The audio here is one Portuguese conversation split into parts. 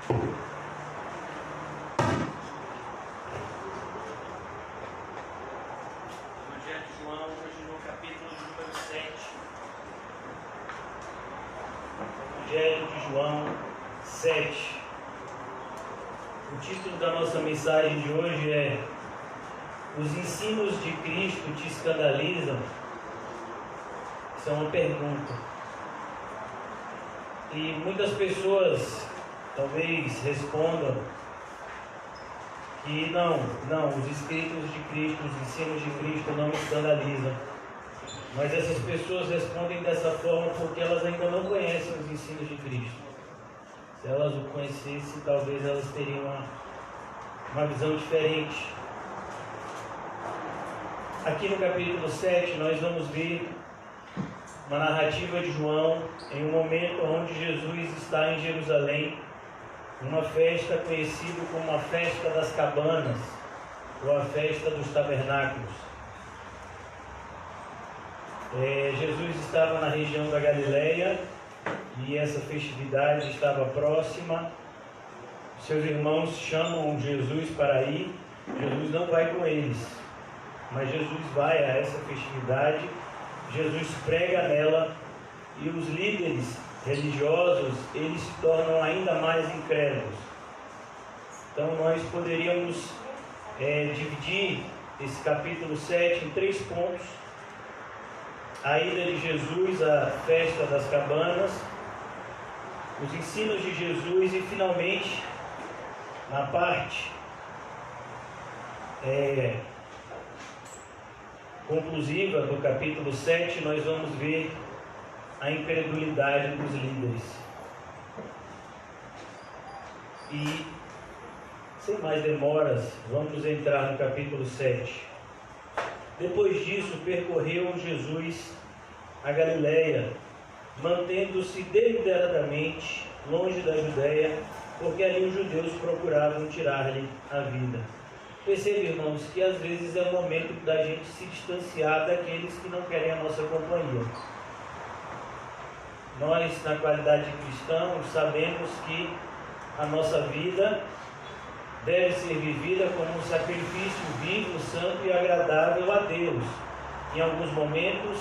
Evangelho de João, hoje no capítulo número 7. Evangelho de João 7. O título da nossa mensagem de hoje é: Os ensinos de Cristo te escandalizam? Isso é uma pergunta. E muitas pessoas talvez respondam que não, os escritos de Cristo, os ensinos de Cristo não me escandalizam. Mas essas pessoas respondem dessa forma porque elas ainda não conhecem os ensinos de Cristo. Se elas o conhecessem, talvez elas teriam uma visão diferente. Aqui no capítulo 7, nós vamos ver uma narrativa de João em um momento onde Jesus está em Jerusalém, numa festa conhecida como a Festa das Cabanas, ou a Festa dos Tabernáculos. Jesus estava na região da Galileia e essa festividade estava próxima. Seus irmãos chamam Jesus para ir. Jesus não vai com eles, mas Jesus vai a essa festividade. Jesus prega nela e os líderes religiosos, eles se tornam ainda mais incrédulos. Então nós poderíamos dividir esse capítulo 7 em 3 pontos: a ida de Jesus à Festa das Cabanas, os ensinos de Jesus e finalmente, na parte conclusiva do capítulo 7, nós vamos ver a incredulidade dos líderes. E, sem mais demoras, vamos entrar no capítulo 7. Depois disso, percorreu Jesus a Galileia, mantendo-se deliberadamente longe da Judeia, porque ali os judeus procuravam tirar-lhe a vida. Perceba, irmãos, que às vezes é o momento da gente se distanciar daqueles que não querem a nossa companhia. Nós, na qualidade de cristãos, sabemos que a nossa vida deve ser vivida como um sacrifício vivo, santo e agradável a Deus. Em alguns momentos,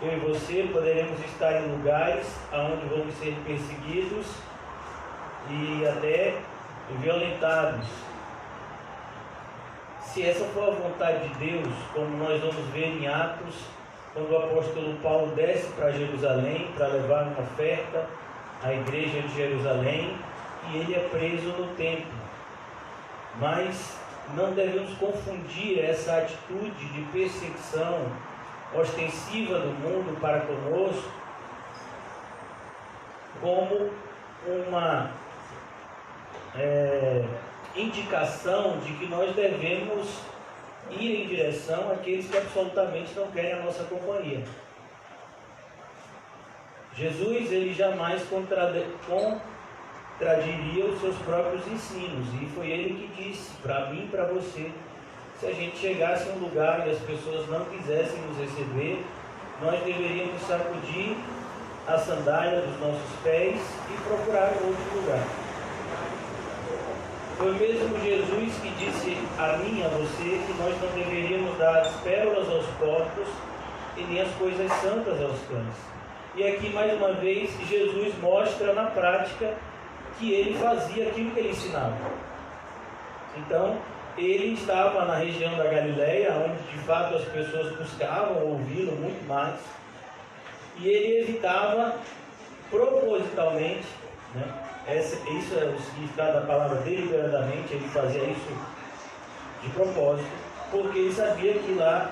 eu e você poderemos estar em lugares onde vamos ser perseguidos e até violentados. Se essa for a vontade de Deus, como nós vamos ver em Atos, quando o apóstolo Paulo desce para Jerusalém para levar uma oferta à igreja de Jerusalém, e ele é preso no templo. Mas não devemos confundir essa atitude de perseguição ostensiva do mundo para conosco como uma indicação de que nós devemos ir em direção àqueles que absolutamente não querem a nossa companhia. Jesus, ele jamais contradiria os seus próprios ensinos, e foi ele que disse para mim e para você: se a gente chegasse a um lugar e as pessoas não quisessem nos receber, nós deveríamos sacudir a sandália dos nossos pés e procurar outro lugar. Foi mesmo Jesus que disse a mim e a você que nós não deveríamos dar as pérolas aos porcos e nem as coisas santas aos cães. E aqui, mais uma vez, Jesus mostra na prática que ele fazia aquilo que ele ensinava. Então, ele estava na região da Galileia, onde de fato as pessoas buscavam ouvi-lo muito mais, e ele evitava propositalmente, isso é o significado da palavra deliberadamente, ele fazia isso de propósito, porque ele sabia que lá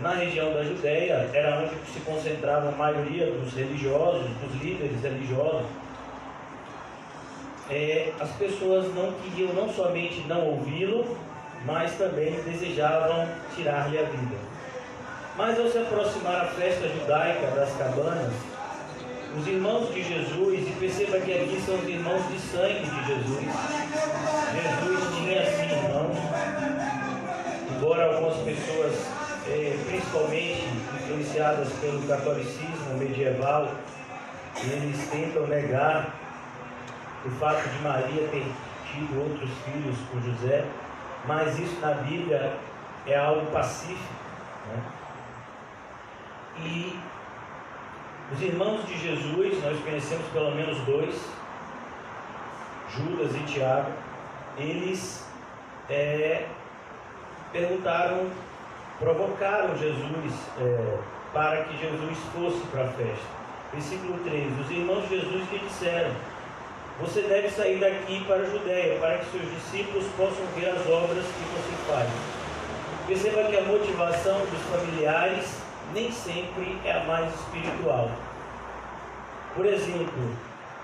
na região da Judeia era onde se concentrava a maioria dos religiosos, dos líderes religiosos. As pessoas não queriam não somente não ouvi-lo, mas também desejavam tirar-lhe a vida. Mas ao se aproximar a festa judaica das cabanas, os irmãos de Jesus, e perceba que aqui são os irmãos de sangue de Jesus. Jesus tinha assim irmãos, embora algumas pessoas, principalmente influenciadas pelo catolicismo medieval, eles tentam negar do fato de Maria ter tido outros filhos com José, mas isso na Bíblia é algo pacífico, né? E os irmãos de Jesus, nós conhecemos pelo menos dois, Judas e Tiago. Eles provocaram Jesus para que Jesus fosse para a festa. Versículo 3: os irmãos de Jesus lhe disseram: você deve sair daqui para a Judéia, para que seus discípulos possam ver as obras que você faz. Perceba que a motivação dos familiares nem sempre é a mais espiritual. Por exemplo,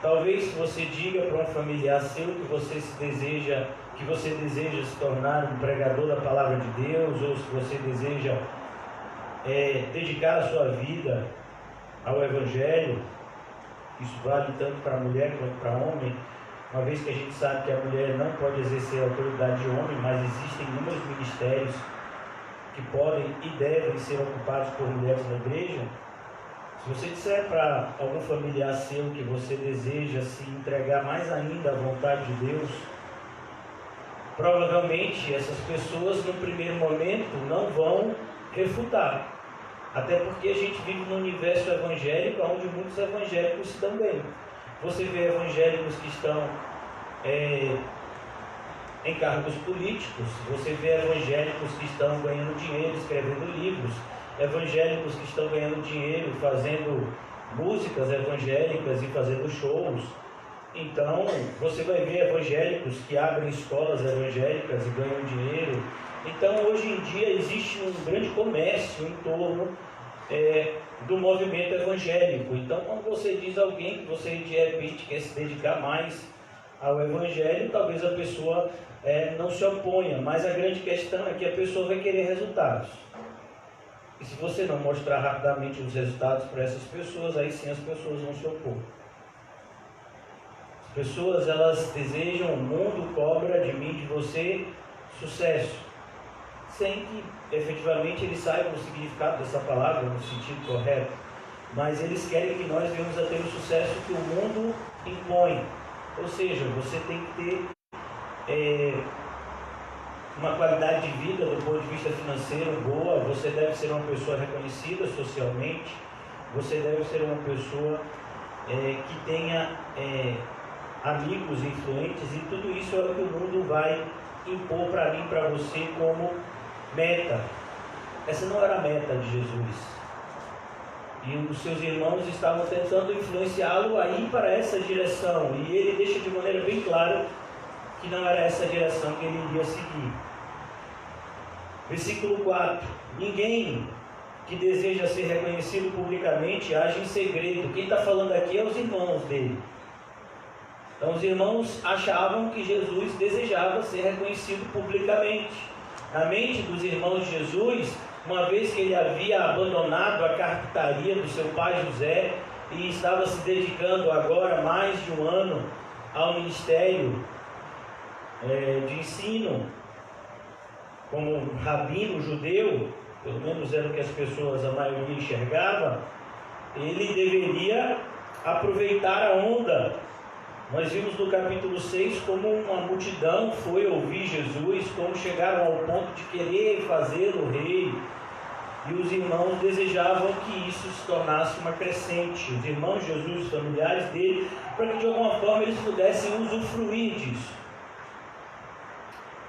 talvez você diga para um familiar seu que você deseja se tornar um pregador da palavra de Deus, ou se você deseja dedicar a sua vida ao Evangelho. Isso vale tanto para a mulher quanto para o homem, uma vez que a gente sabe que a mulher não pode exercer a autoridade de homem, mas existem inúmeros ministérios que podem e devem ser ocupados por mulheres na igreja. Se você disser para algum familiar seu que você deseja se entregar mais ainda à vontade de Deus, provavelmente essas pessoas no primeiro momento não vão refutar, até porque a gente vive num universo evangélico onde muitos evangélicos se dão bem. Você vê evangélicos que estão em cargos políticos, você vê evangélicos que estão ganhando dinheiro escrevendo livros, evangélicos que estão ganhando dinheiro fazendo músicas evangélicas e fazendo shows. Então, você vai ver evangélicos que abrem escolas evangélicas e ganham dinheiro. Então, hoje em dia, existe um grande comércio em torno do movimento evangélico. Então, quando você diz a alguém que você, de repente, quer se dedicar mais ao Evangelho, talvez a pessoa não se oponha, mas a grande questão é que a pessoa vai querer resultados. E se você não mostrar rapidamente os resultados para essas pessoas, aí sim as pessoas vão se opor. As pessoas, elas desejam, o mundo cobra de mim, de você, sucesso, sem que efetivamente eles saibam o significado dessa palavra no sentido correto, mas eles querem que nós venhamos a ter o sucesso que o mundo impõe. Ou seja, você tem que ter uma qualidade de vida do ponto de vista financeiro boa, você deve ser uma pessoa reconhecida socialmente, você deve ser uma pessoa que tenha amigos influentes, e tudo isso é o que o mundo vai impor para mim, para você, como meta. Essa não era a meta de Jesus. E os seus irmãos estavam tentando influenciá-lo a ir para essa direção, e ele deixa de maneira bem clara que não era essa direção que ele iria seguir. Versículo 4: ninguém que deseja ser reconhecido publicamente age em segredo. Quem está falando aqui é os irmãos dele. Então os irmãos achavam que Jesus desejava ser reconhecido publicamente. Na mente dos irmãos de Jesus, uma vez que ele havia abandonado a carpintaria do seu pai José e estava se dedicando agora mais de um ano ao ministério de ensino como um rabino judeu, pelo menos era o que as pessoas, a maioria, enxergava, ele deveria aproveitar a onda. Nós vimos no capítulo 6 como uma multidão foi ouvir Jesus, como chegaram ao ponto de querer fazê-lo rei, e os irmãos desejavam que isso se tornasse uma crescente, os irmãos de Jesus, os familiares dele, para que de alguma forma eles pudessem usufruir disso.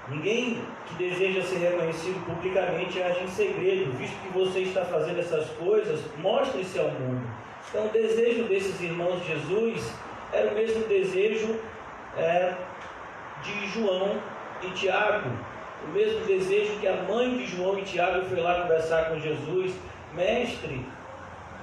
Ninguém que deseja ser reconhecido publicamente age em segredo. Visto que você está fazendo essas coisas, mostre-se ao mundo. Então o desejo desses irmãos de Jesus era o mesmo desejo de João e Tiago, o mesmo desejo que a mãe de João e Tiago foi lá conversar com Jesus: mestre,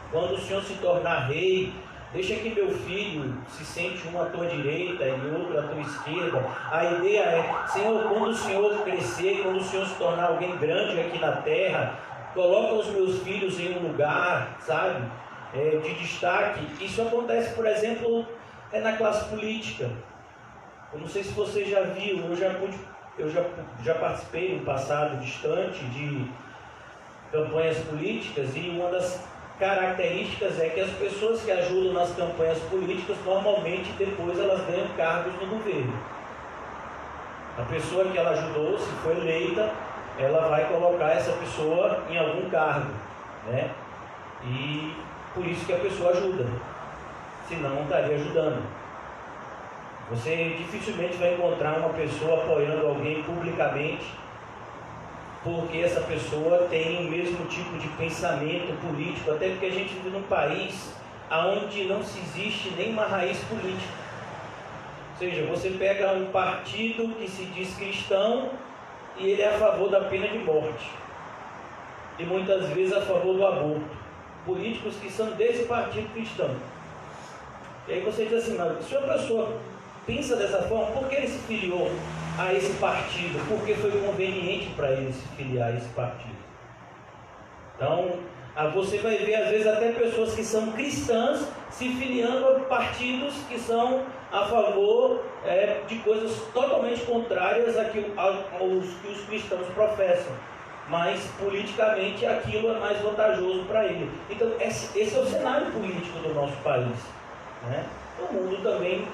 quando o Senhor se tornar rei, deixa que meu filho se sente um à tua direita e outro à tua esquerda. A ideia é: Senhor, quando o Senhor crescer, quando o Senhor se tornar alguém grande aqui na terra, coloca os meus filhos em um lugar, sabe, de destaque. Isso acontece, por exemplo, na classe política. Eu não sei se você já viu, eu já participei no passado distante de campanhas políticas, e uma das características é que as pessoas que ajudam nas campanhas políticas, normalmente depois elas ganham cargos no governo. A pessoa que ela ajudou, se foi eleita, ela vai colocar essa pessoa em algum cargo, né? E por isso que a pessoa ajuda, senão não estaria ajudando. Você dificilmente vai encontrar uma pessoa apoiando alguém publicamente, porque essa pessoa tem o mesmo tipo de pensamento político, até porque a gente vive num país onde não se existe nenhuma raiz política. Ou seja, você pega um partido que se diz cristão e ele é a favor da pena de morte, e muitas vezes a favor do aborto. Políticos que são desse partido cristão. E aí você diz assim, mas se a pessoa pensa dessa forma, por que ele se filiou a esse partido? Porque foi conveniente para ele se filiar a esse partido. Então, você vai ver às vezes até pessoas que são cristãs se filiando a partidos que são a favor de coisas totalmente contrárias aos que os cristãos professam. Mas politicamente aquilo é mais vantajoso para ele. Então esse é o cenário político do nosso país, né? O mundo também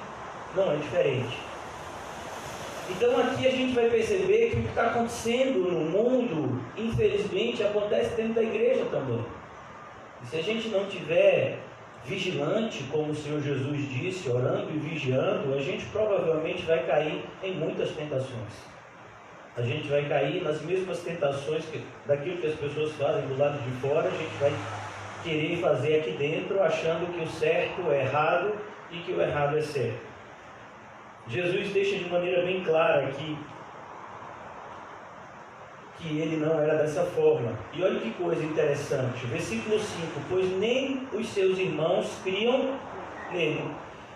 não é diferente. Então aqui a gente vai perceber que o que está acontecendo no mundo, infelizmente, acontece dentro da igreja também. E se a gente não tiver vigilante, como o Senhor Jesus disse, orando e vigiando, a gente provavelmente vai cair em muitas tentações. A gente vai cair nas mesmas tentações daquilo que as pessoas fazem do lado de fora, a gente vai querer fazer aqui dentro, achando que o certo é errado e que o errado é certo. Jesus deixa de maneira bem clara aqui que ele não era dessa forma. E olha que coisa interessante, versículo 5, pois nem os seus irmãos criam nele.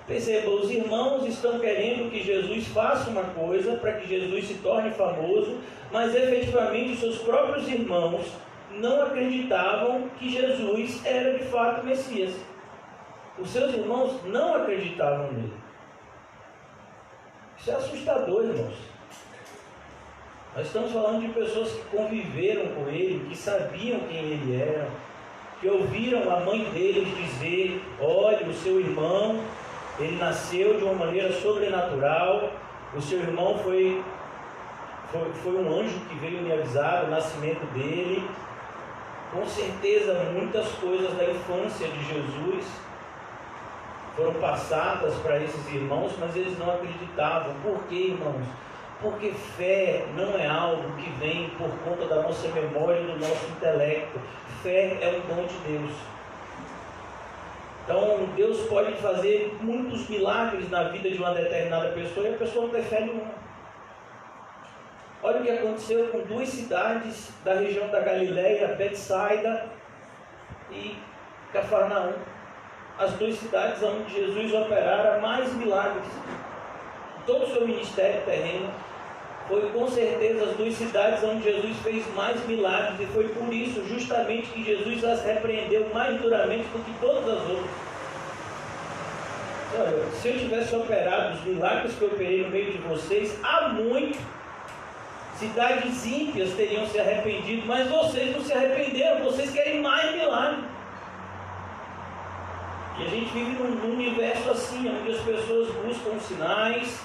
Perceba, os irmãos estão querendo que Jesus faça uma coisa para que Jesus se torne famoso, mas efetivamente os seus próprios irmãos não acreditavam que Jesus era de fato o Messias. Os seus irmãos não acreditavam nele. Isso é assustador, irmãos. Nós estamos falando de pessoas que conviveram com ele, que sabiam quem ele era, que ouviram a mãe deles dizer, olha, o seu irmão, ele nasceu de uma maneira sobrenatural, o seu irmão foi um anjo que veio me avisar do nascimento dele. Com certeza muitas coisas da infância de Jesus foram passadas para esses irmãos, mas eles não acreditavam. Por quê, irmãos? Porque fé não é algo que vem por conta da nossa memória e do nosso intelecto. Fé é um dom de Deus. Então, Deus pode fazer muitos milagres na vida de uma determinada pessoa e a pessoa não tem fé nenhuma. Olha o que aconteceu com duas cidades da região da Galileia, Betsaida e Cafarnaum. As duas cidades onde Jesus operara mais milagres. Todo o seu ministério terreno foi com certeza as duas cidades onde Jesus fez mais milagres, e foi por isso justamente que Jesus as repreendeu mais duramente do que todas as outras. Olha, se eu tivesse operado os milagres que eu operei no meio de vocês, há muito, cidades ímpias teriam se arrependido, mas vocês não se arrependeram, vocês querem mais milagres. E a gente vive num universo assim, onde as pessoas buscam sinais,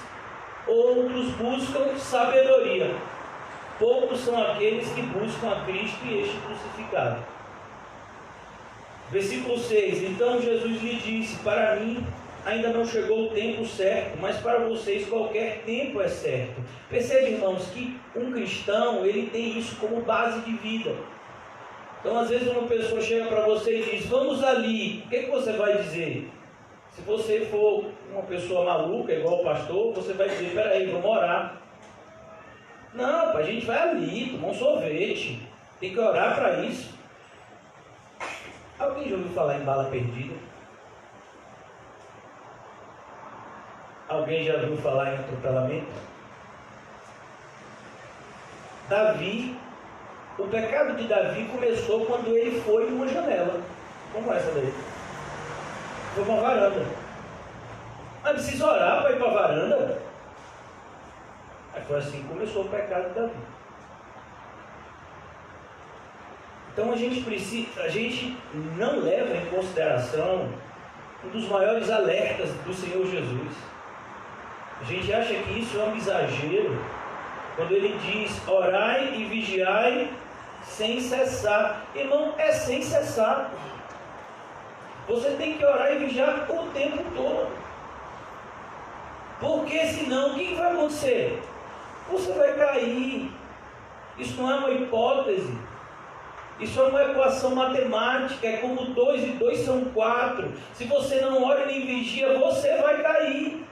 outros buscam sabedoria. Poucos são aqueles que buscam a Cristo e este crucificado. Versículo 6, então Jesus lhe disse, para mim ainda não chegou o tempo certo, mas para vocês qualquer tempo é certo. Percebe, irmãos, que um cristão, ele tem isso como base de vida. Então, às vezes uma pessoa chega para você e diz, vamos ali, o que você vai dizer? Se você for uma pessoa maluca, igual o pastor, você vai dizer, peraí, vamos orar. Não, a gente vai ali, tomar um sorvete, tem que orar para isso. Alguém já ouviu falar em bala perdida? Alguém já ouviu falar em atropelamento? Davi, o pecado de Davi começou quando ele foi em uma janela. Como essa daí? Foi para uma varanda. Mas precisa orar para ir para a varanda? Aí foi assim que começou o pecado de Davi. Então a gente não leva em consideração um dos maiores alertas do Senhor Jesus. A gente acha que isso é um exagero, quando Ele diz, orai e vigiai sem cessar. Irmão, é sem cessar. Você tem que orar e vigiar o tempo todo. Porque senão, o que vai acontecer? Você vai cair. Isso não é uma hipótese. Isso é uma equação matemática. É como 2 e 2 são 4. Se você não ora e nem vigia, você vai cair.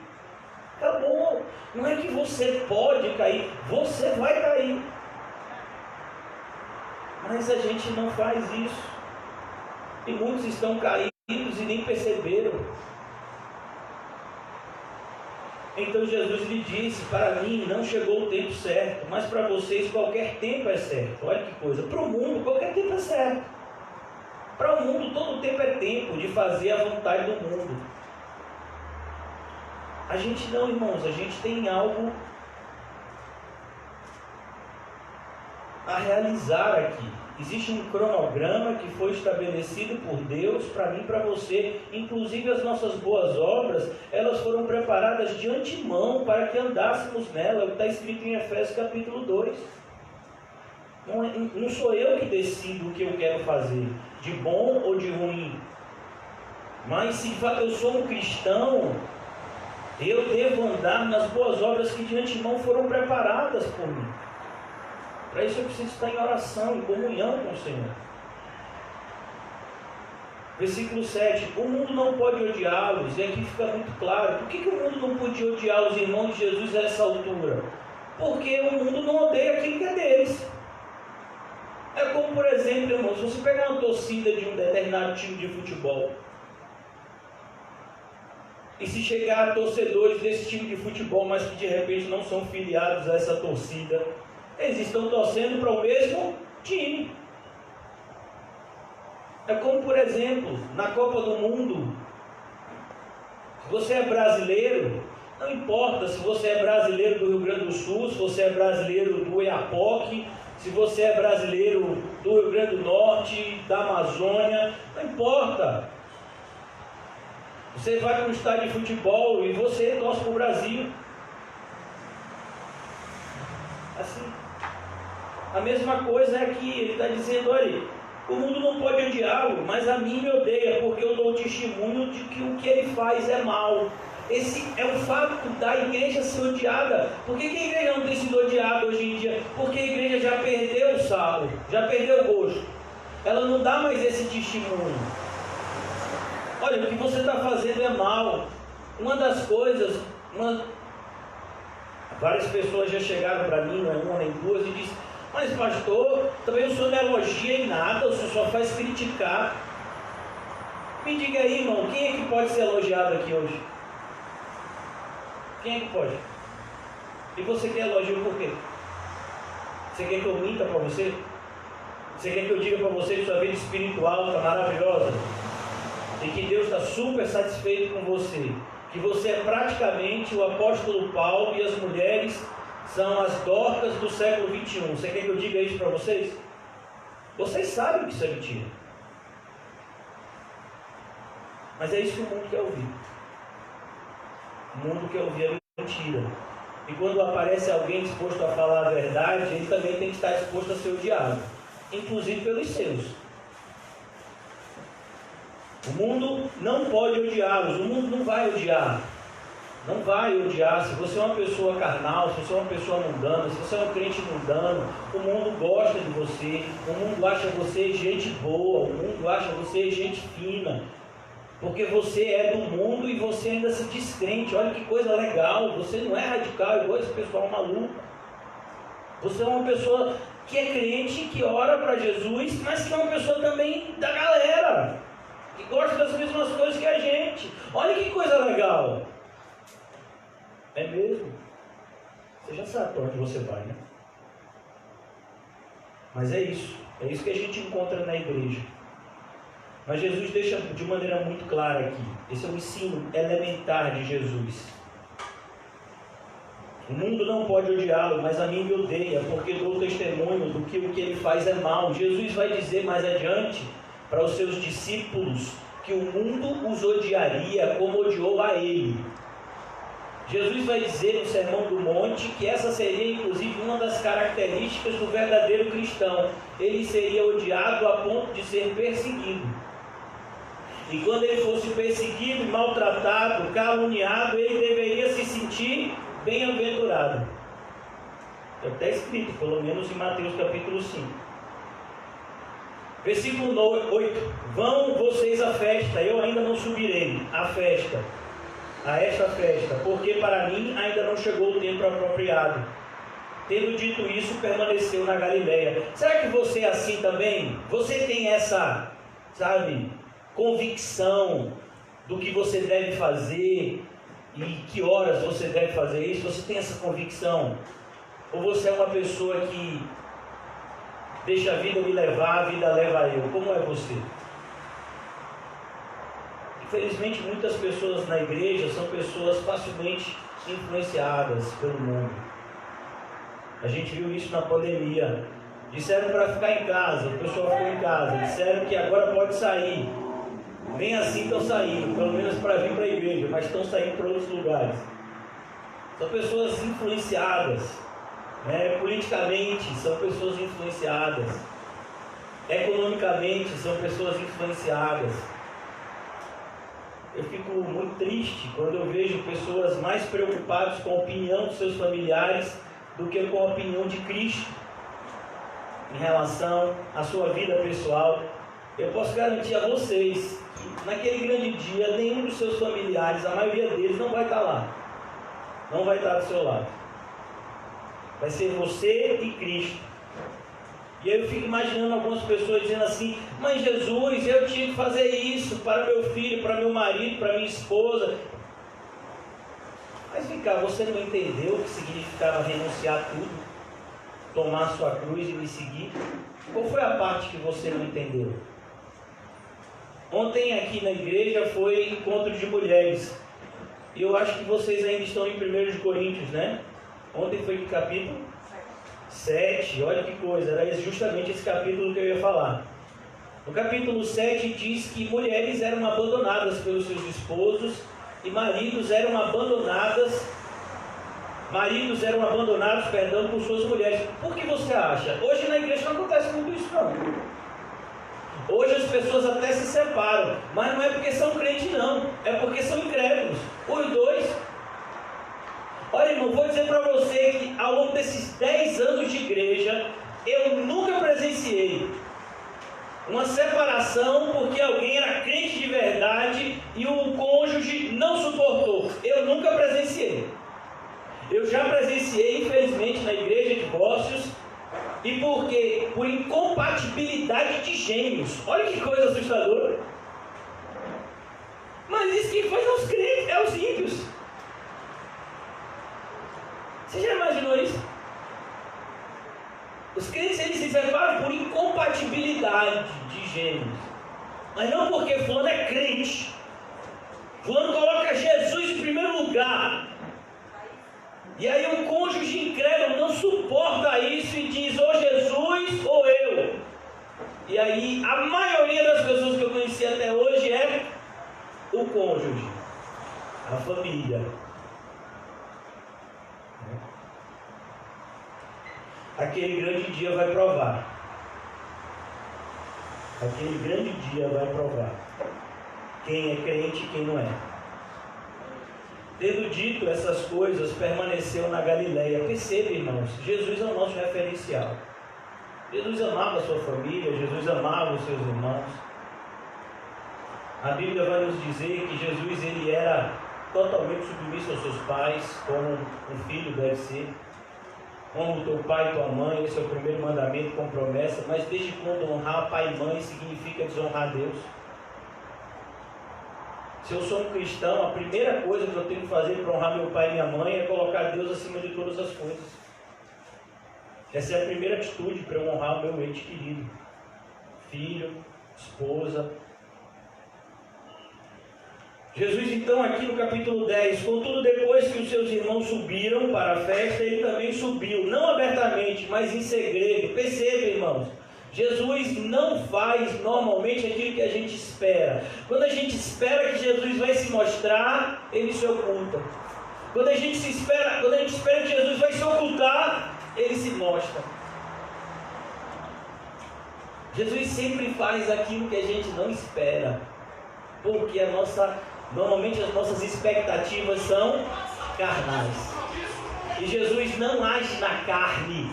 Acabou. Não é que você pode cair, você vai cair. Mas a gente não faz isso. E muitos estão caídos e nem perceberam. Então Jesus lhe disse, para mim não chegou o tempo certo, mas para vocês qualquer tempo é certo. Olha que coisa, para o mundo qualquer tempo é certo. Para o mundo todo tempo é tempo de fazer a vontade do mundo. A gente não, irmãos, a gente tem algo a realizar aqui. Existe um cronograma que foi estabelecido por Deus para mim e para você. Inclusive as nossas boas obras, elas foram preparadas de antemão para que andássemos nela. É o que está escrito em Efésios capítulo 2. Não sou eu que decido o que eu quero fazer, de bom ou de ruim. Mas se eu sou um cristão, eu devo andar nas boas obras que de antemão foram preparadas por mim. Para isso eu preciso estar em oração, em comunhão com o Senhor. Versículo 7. O mundo não pode odiá-los. E aqui fica muito claro. Por que o mundo não podia odiar os irmãos de Jesus a essa altura? Porque o mundo não odeia aquilo que é deles. É como, por exemplo, irmãos, se você pegar uma torcida de um determinado time de futebol, e se chegar a torcedores desse time de futebol, mas que de repente não são filiados a essa torcida, eles estão torcendo para o mesmo time. É como, por exemplo, na Copa do Mundo, se você é brasileiro, não importa se você é brasileiro do Rio Grande do Sul, se você é brasileiro do Oiapoque, se você é brasileiro do Rio Grande do Norte, da Amazônia, não importa. Você vai para um estádio de futebol e você torce para o Brasil. Assim. A mesma coisa é aqui, ele está dizendo, olha, o mundo não pode odiá-lo, mas a mim me odeia, porque eu dou testemunho de que o que ele faz é mal. Esse é o fato da igreja ser odiada. Por que a igreja não tem sido odiada hoje em dia? Porque a igreja já perdeu o sabor, já perdeu o gosto. Ela não dá mais esse testemunho. Olha, o que você está fazendo é mal. Uma das coisas, várias pessoas já chegaram para mim, não é uma nem duas, e disse, mas pastor, também o senhor não elogia em nada, o senhor só faz criticar. Me diga aí, irmão, quem é que pode ser elogiado aqui hoje? Quem é que pode? E você quer elogio por quê? Você quer que eu minta para você? Você quer que eu diga para você que sua vida espiritual está maravilhosa? E que Deus está super satisfeito com você? Que você é praticamente o apóstolo Paulo e as mulheres são as Dorcas do século 21. Você quer que eu diga isso para vocês? Vocês sabem que isso é mentira. Mas é isso que o mundo quer ouvir. O mundo quer ouvir a mentira. E quando aparece alguém disposto a falar a verdade, ele também tem que estar disposto a ser odiado, inclusive pelos seus. O mundo não pode odiá-los. O mundo não vai odiar. Não vai odiar. Se você é uma pessoa carnal, se você é uma pessoa mundana, se você é um crente mundano, o mundo gosta de você. O mundo acha você gente boa. O mundo acha você gente fina. Porque você é do mundo e você ainda se diz crente. Olha que coisa legal. Você não é radical igual esse pessoal maluco. Você é uma pessoa que é crente, que ora para Jesus, mas que é uma pessoa também da galera, que gosta das mesmas coisas que a gente. Olha que coisa legal. É mesmo? Você já sabe para onde você vai, né? Mas é isso que a gente encontra na igreja. Mas Jesus deixa de maneira muito clara aqui. Esse é o ensino elementar de Jesus. O mundo não pode odiá-lo, mas a mim me odeia, porque dou testemunho do que o que ele faz é mal. Jesus vai dizer mais adiante para os seus discípulos que o mundo os odiaria como odiou a ele. Jesus vai dizer no Sermão do Monte que essa seria inclusive uma das características do verdadeiro cristão. Ele seria odiado a ponto de ser perseguido. E quando ele fosse perseguido, maltratado, caluniado, ele deveria se sentir bem-aventurado. Está escrito, pelo menos em Mateus capítulo 5. Versículo 8. Vão vocês à festa, eu ainda não subirei à festa, a esta festa, porque para mim ainda não chegou o tempo apropriado. Tendo dito isso, permaneceu na Galileia. Será que você é assim também? Você tem essa, convicção do que você deve fazer e que horas você deve fazer isso? Você tem essa convicção? Ou você é uma pessoa que deixa a vida me levar, a vida leva eu? Como é você? Infelizmente, muitas pessoas na igreja são pessoas facilmente influenciadas pelo mundo. A gente viu isso na pandemia. Disseram para ficar em casa, o pessoal ficou em casa. Disseram que agora pode sair. Nem assim estão saindo, pelo menos para vir para a igreja, mas estão saindo para outros lugares. São pessoas influenciadas, politicamente são pessoas influenciadas, economicamente são pessoas influenciadas. Eu fico muito triste quando eu vejo pessoas mais preocupadas com a opinião dos seus familiares do que com a opinião de Cristo em relação à sua vida pessoal. Eu posso garantir a vocês que naquele grande dia nenhum dos seus familiares, a maioria deles, não vai estar lá, não vai estar do seu lado. Vai ser você e Cristo. E aí eu fico imaginando algumas pessoas dizendo assim: mas Jesus, eu tinha que fazer isso para meu filho, para meu marido, para minha esposa. Mas vem cá, você não entendeu o que significava renunciar a tudo, tomar a sua cruz e me seguir? Qual foi a parte que você não entendeu? Ontem aqui na igreja foi encontro de mulheres. E eu acho que vocês ainda estão em 1 de Coríntios, né? Ontem foi que capítulo? 7. Olha que coisa, era justamente esse capítulo que eu ia falar. No capítulo 7 diz que mulheres eram abandonadas pelos seus esposos e maridos eram abandonados, por suas mulheres. Por que você acha? Hoje na igreja não acontece muito isso não. Hoje as pessoas até se separam, mas não é porque são crentes não, é porque são incrédulos. Os dois. Olha, irmão, vou dizer para você que ao longo desses 10 anos de igreja, eu nunca presenciei uma separação porque alguém era crente de verdade e o cônjuge não suportou. Eu nunca presenciei. Eu já presenciei, infelizmente, na igreja, divórcios. E por quê? Por incompatibilidade de gênios. Olha que coisa assustadora. Mas isso quem faz é os crentes, é os ímpios. Você já imaginou isso? Os crentes eles se separam por incompatibilidade de gênios. Mas não porque fulano é crente. Fulano coloca Jesus em primeiro lugar. E aí o cônjuge incrédulo não suporta isso e diz: ou Jesus ou eu. E aí a maioria das pessoas que eu conheci até hoje é o cônjuge, a família. Aquele grande dia vai provar. Aquele grande dia vai provar quem é crente e quem não é. Tendo dito essas coisas, permaneceu na Galileia. Perceba, irmãos, Jesus é o nosso referencial. Jesus amava a sua família, Jesus amava os seus irmãos. A Bíblia vai nos dizer que Jesus ele era totalmente submisso aos seus pais, como um filho deve ser. Honra o teu pai e tua mãe, esse é o primeiro mandamento com promessa. Mas desde quando honrar pai e mãe significa desonrar Deus? Se eu sou um cristão, a primeira coisa que eu tenho que fazer para honrar meu pai e minha mãe é colocar Deus acima de todas as coisas. Essa é a primeira atitude para eu honrar o meu ente querido. Filho, esposa. Jesus então aqui no capítulo 10, contudo depois que os seus irmãos subiram para a festa, ele também subiu, não abertamente, mas em segredo. Perceba, irmãos, Jesus não faz normalmente aquilo que a gente espera. Quando a gente espera que Jesus vai se mostrar, ele se oculta. Quando a gente espera que Jesus vai se ocultar, ele se mostra. Jesus sempre faz aquilo que a gente não espera, porque normalmente as nossas expectativas são carnais. E Jesus não age na carne.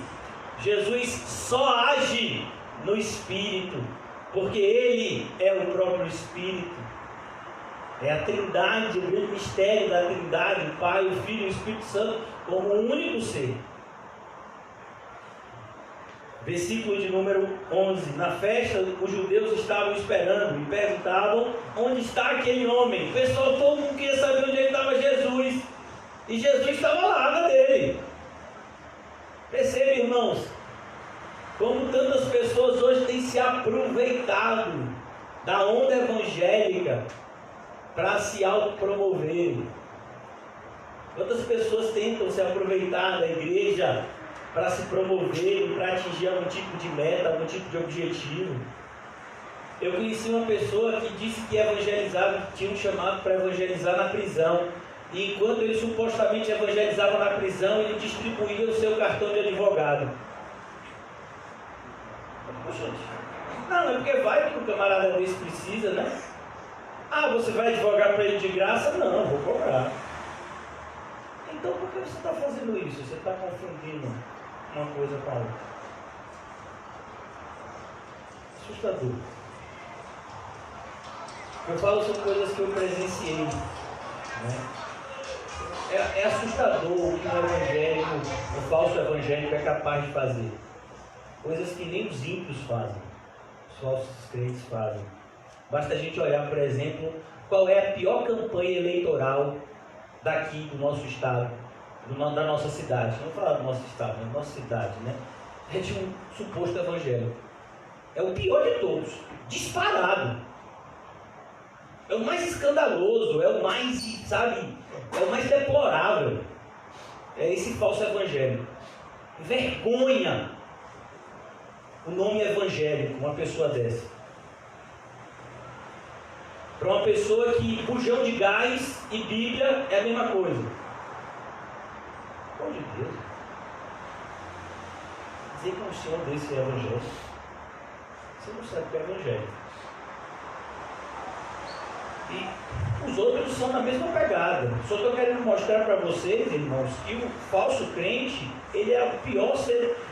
Jesus só age no Espírito, porque Ele é o próprio Espírito. É a Trindade, o grande mistério da Trindade, o Pai, o Filho e o Espírito Santo, como um único ser. Versículo de número 11. Na festa, os judeus estavam esperando e perguntavam: onde está aquele homem? O pessoal, todo mundo queria saber onde estava Jesus. E Jesus estava lá na dele. Percebe, irmãos, como tantas pessoas hoje têm se aproveitado da onda evangélica para se autopromover. Quantas pessoas tentam se aproveitar da igreja para se promover, para atingir algum tipo de meta, algum tipo de objetivo. Eu conheci uma pessoa que disse que evangelizava, que tinha um chamado para evangelizar na prisão. E enquanto ele supostamente evangelizava na prisão, ele distribuía o seu cartão de advogado. Poxa, não, é porque vai que o camarada desse precisa, né? Ah, você vai advogar para ele de graça? Não, vou cobrar. Então por que você está fazendo isso? Você está confundindo uma coisa com a outra. Assustador. Eu falo sobre coisas que eu presenciei, né? É assustador o que o evangélico, o falso evangélico é capaz de fazer. Coisas que nem os ímpios fazem, os falsos crentes fazem. Basta a gente olhar, por exemplo, qual é a pior campanha eleitoral daqui do nosso estado, da nossa cidade. Não vou falar do nosso estado, mas da nossa cidade, né? É de um suposto evangélico. É o pior de todos, disparado. É o mais escandaloso, é o mais, sabe, é o mais deplorável. É esse falso evangelho. Vergonha o nome evangélico, uma pessoa dessa. Para uma pessoa que bujão de gás e Bíblia é a mesma coisa. Pelo amor de Deus. Dizer que um senhor desse é evangélico, você não sabe o que é evangelho. E os outros são na mesma pegada. Só estou querendo mostrar para vocês, irmãos, que o falso crente, ele é o pior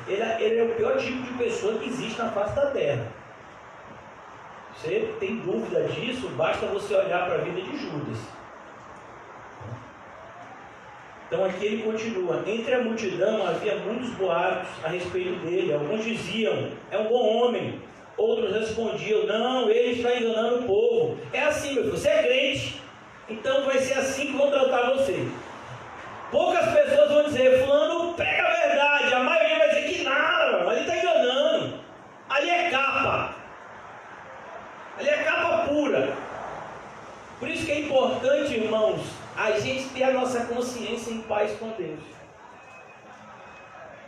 ele é o pior tipo de pessoa que existe na face da terra. Você tem dúvida disso? Basta você olhar para a vida de Judas. Então aqui ele continua: entre a multidão havia muitos boatos a respeito dele. Alguns diziam: é um bom homem. Outros respondiam: não, ele está enganando o povo. É assim, meu filho, você é crente, então vai ser assim que vão tratar você. Poucas pessoas vão dizer: fulano prega a verdade. A maioria vai dizer que nada, mas ele está enganando. Ali é capa. Ali é capa pura. Por isso que é importante, irmãos, a gente ter a nossa consciência em paz com Deus.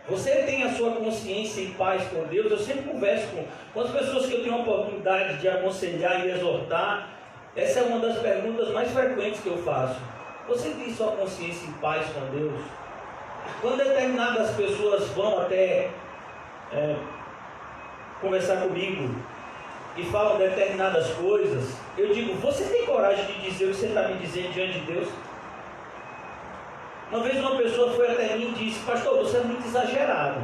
Você tem a sua consciência em paz com Deus? Eu sempre converso com as pessoas que eu tenho a oportunidade de aconselhar e exortar. Essa é uma das perguntas mais frequentes que eu faço. Você tem sua consciência em paz com Deus? Quando determinadas pessoas vão até conversar comigo e falam determinadas coisas, eu digo: você tem coragem de dizer o que você está me dizendo diante de Deus? Uma vez uma pessoa foi até mim e disse: pastor, você é muito exagerado.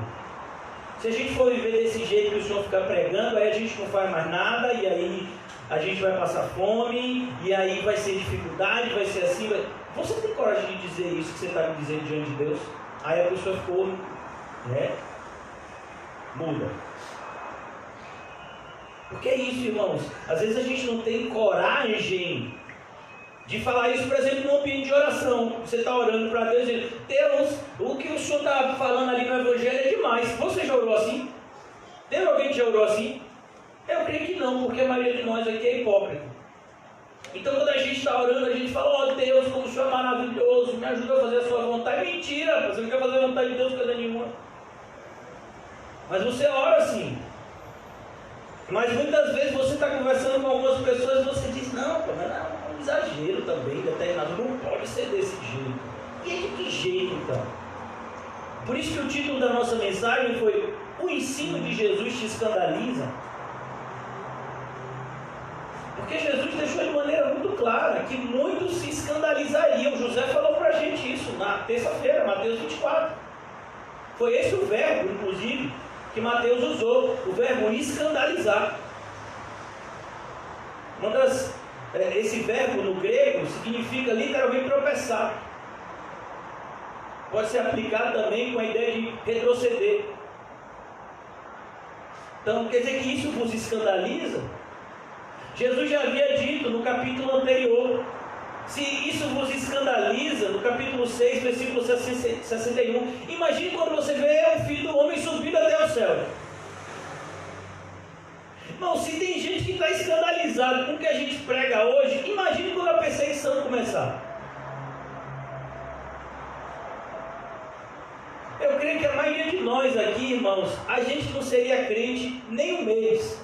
Se a gente for viver desse jeito que o senhor fica pregando, aí a gente não faz mais nada, e aí a gente vai passar fome, e aí vai ser dificuldade, vai ser assim. Você tem coragem de dizer isso que você está me dizendo diante de Deus? Aí a pessoa ficou, muda. Porque é isso, irmãos. Às vezes a gente não tem coragem de falar isso, por exemplo, no ambiente de oração. Você está orando para Deus e dizendo: Deus, o que o senhor está falando ali no Evangelho é demais. Você já orou assim? Teve alguém que já orou assim? Eu creio que não, porque a maioria de nós aqui é hipócrita. Então quando a gente está orando, a gente fala, ó Deus, como o Senhor é maravilhoso, me ajuda a fazer a sua vontade. Mentira, você não quer fazer a vontade de Deus coisa nenhuma. Mas você ora assim. Mas muitas vezes você está conversando com algumas pessoas e você diz, não, mas é um exagero também, determinado, não pode ser desse jeito. E é de que jeito então? Por isso que o título da nossa mensagem foi O ensino de Jesus te escandaliza? Porque Jesus deixou de maneira muito clara que muitos se escandalizariam. José falou para a gente isso na terça-feira, Mateus 24. Foi esse o verbo, inclusive, que Mateus usou, o verbo escandalizar. Esse verbo no grego significa literalmente tropeçar. Pode ser aplicado também com a ideia de retroceder. Então, quer dizer que isso vos escandaliza? Jesus já havia dito no capítulo anterior, se isso vos escandaliza, no capítulo 6, versículo 61, imagine quando você vê o Filho do Homem subindo até o céu. Irmão, se tem gente que está escandalizado com o que a gente prega hoje, imagine quando a perseguição começar. Eu creio que a maioria de nós aqui, irmãos, a gente não seria crente nem um mês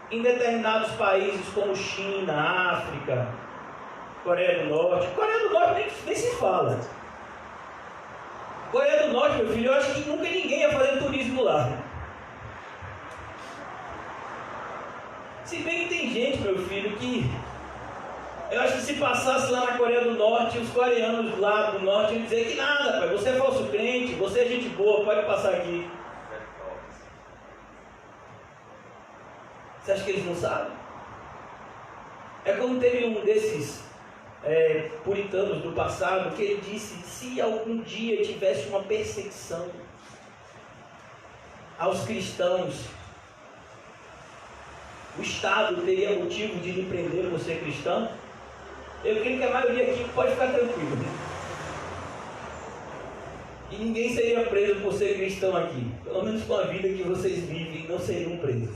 em determinados países como China, África, Coreia do Norte. Coreia do Norte nem se fala. Coreia do Norte, meu filho, eu acho que nunca ninguém ia fazer turismo lá. Se bem que tem gente, meu filho, que eu acho que se passasse lá na Coreia do Norte, os coreanos lá do norte iam dizer que nada, pai, você é falso crente, você é gente boa, pode passar aqui. Você acha que eles não sabem? É como teve um desses puritanos do passado que ele disse: se algum dia tivesse uma perseguição aos cristãos, o Estado teria motivo de lhe prender por ser cristão? Eu creio que a maioria aqui pode ficar tranquilo. E ninguém seria preso por ser cristão aqui. Pelo menos com a vida que vocês vivem, não seriam presos.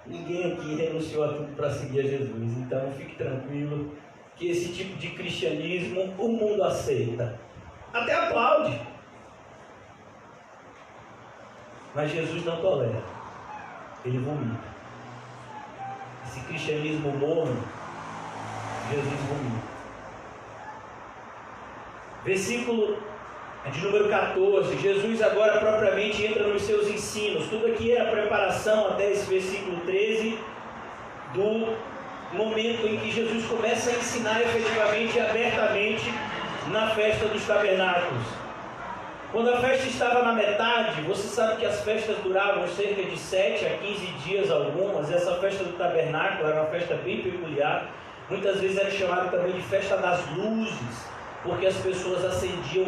Ninguém aqui renunciou a tudo para seguir a Jesus. Então fique tranquilo que esse tipo de cristianismo o mundo aceita. Até aplaude. Mas Jesus não tolera. Ele vomita. Esse cristianismo morno, Jesus vomita. Versículo de número 14, Jesus agora propriamente entra nos seus ensinos. Tudo aqui é a preparação até esse versículo 13 do momento em que Jesus começa a ensinar efetivamente e abertamente na festa dos tabernáculos. Quando a festa estava na metade, você sabe que as festas duravam cerca de 7 a 15 dias algumas. Essa festa do tabernáculo era uma festa bem peculiar. Muitas vezes era chamada também de festa das luzes, porque as pessoas acendiam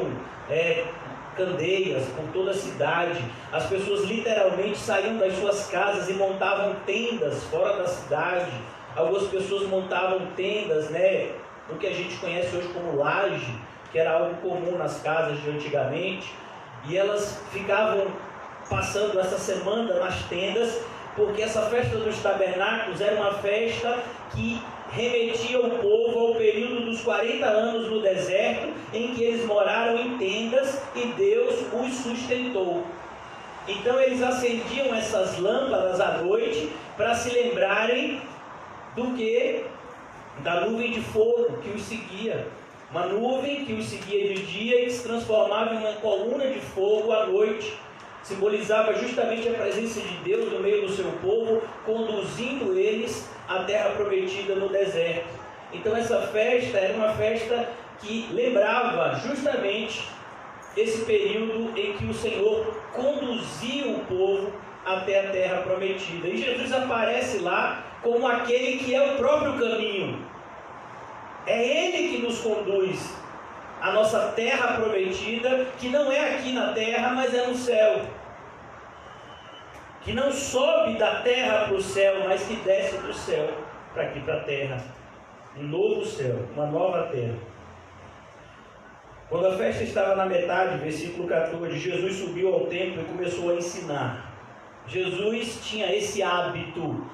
candeias por toda a cidade. As pessoas literalmente saíam das suas casas e montavam tendas fora da cidade. Algumas pessoas montavam tendas, no que a gente conhece hoje como laje, que era algo comum nas casas de antigamente, e elas ficavam passando essa semana nas tendas, porque essa festa dos tabernáculos era uma festa que remetia o povo ao período dos 40 anos no deserto, em que eles moraram em tendas e Deus os sustentou. Então eles acendiam essas lâmpadas à noite para se lembrarem da nuvem de fogo que os seguia. Uma nuvem que os seguia de dia e que se transformava em uma coluna de fogo à noite. Simbolizava justamente a presença de Deus no meio do seu povo, conduzindo eles à terra prometida no deserto. Então essa festa era uma festa que lembrava justamente esse período em que o Senhor conduzia o povo até a terra prometida. E Jesus aparece lá como aquele que é o próprio caminho. É Ele que nos conduz à nossa terra prometida, que não é aqui na terra, mas é no céu. Que não sobe da terra para o céu, mas que desce do céu para aqui, para a terra. Um novo céu, uma nova terra. Quando a festa estava na metade, versículo 14, Jesus subiu ao templo e começou a ensinar. Jesus tinha esse hábito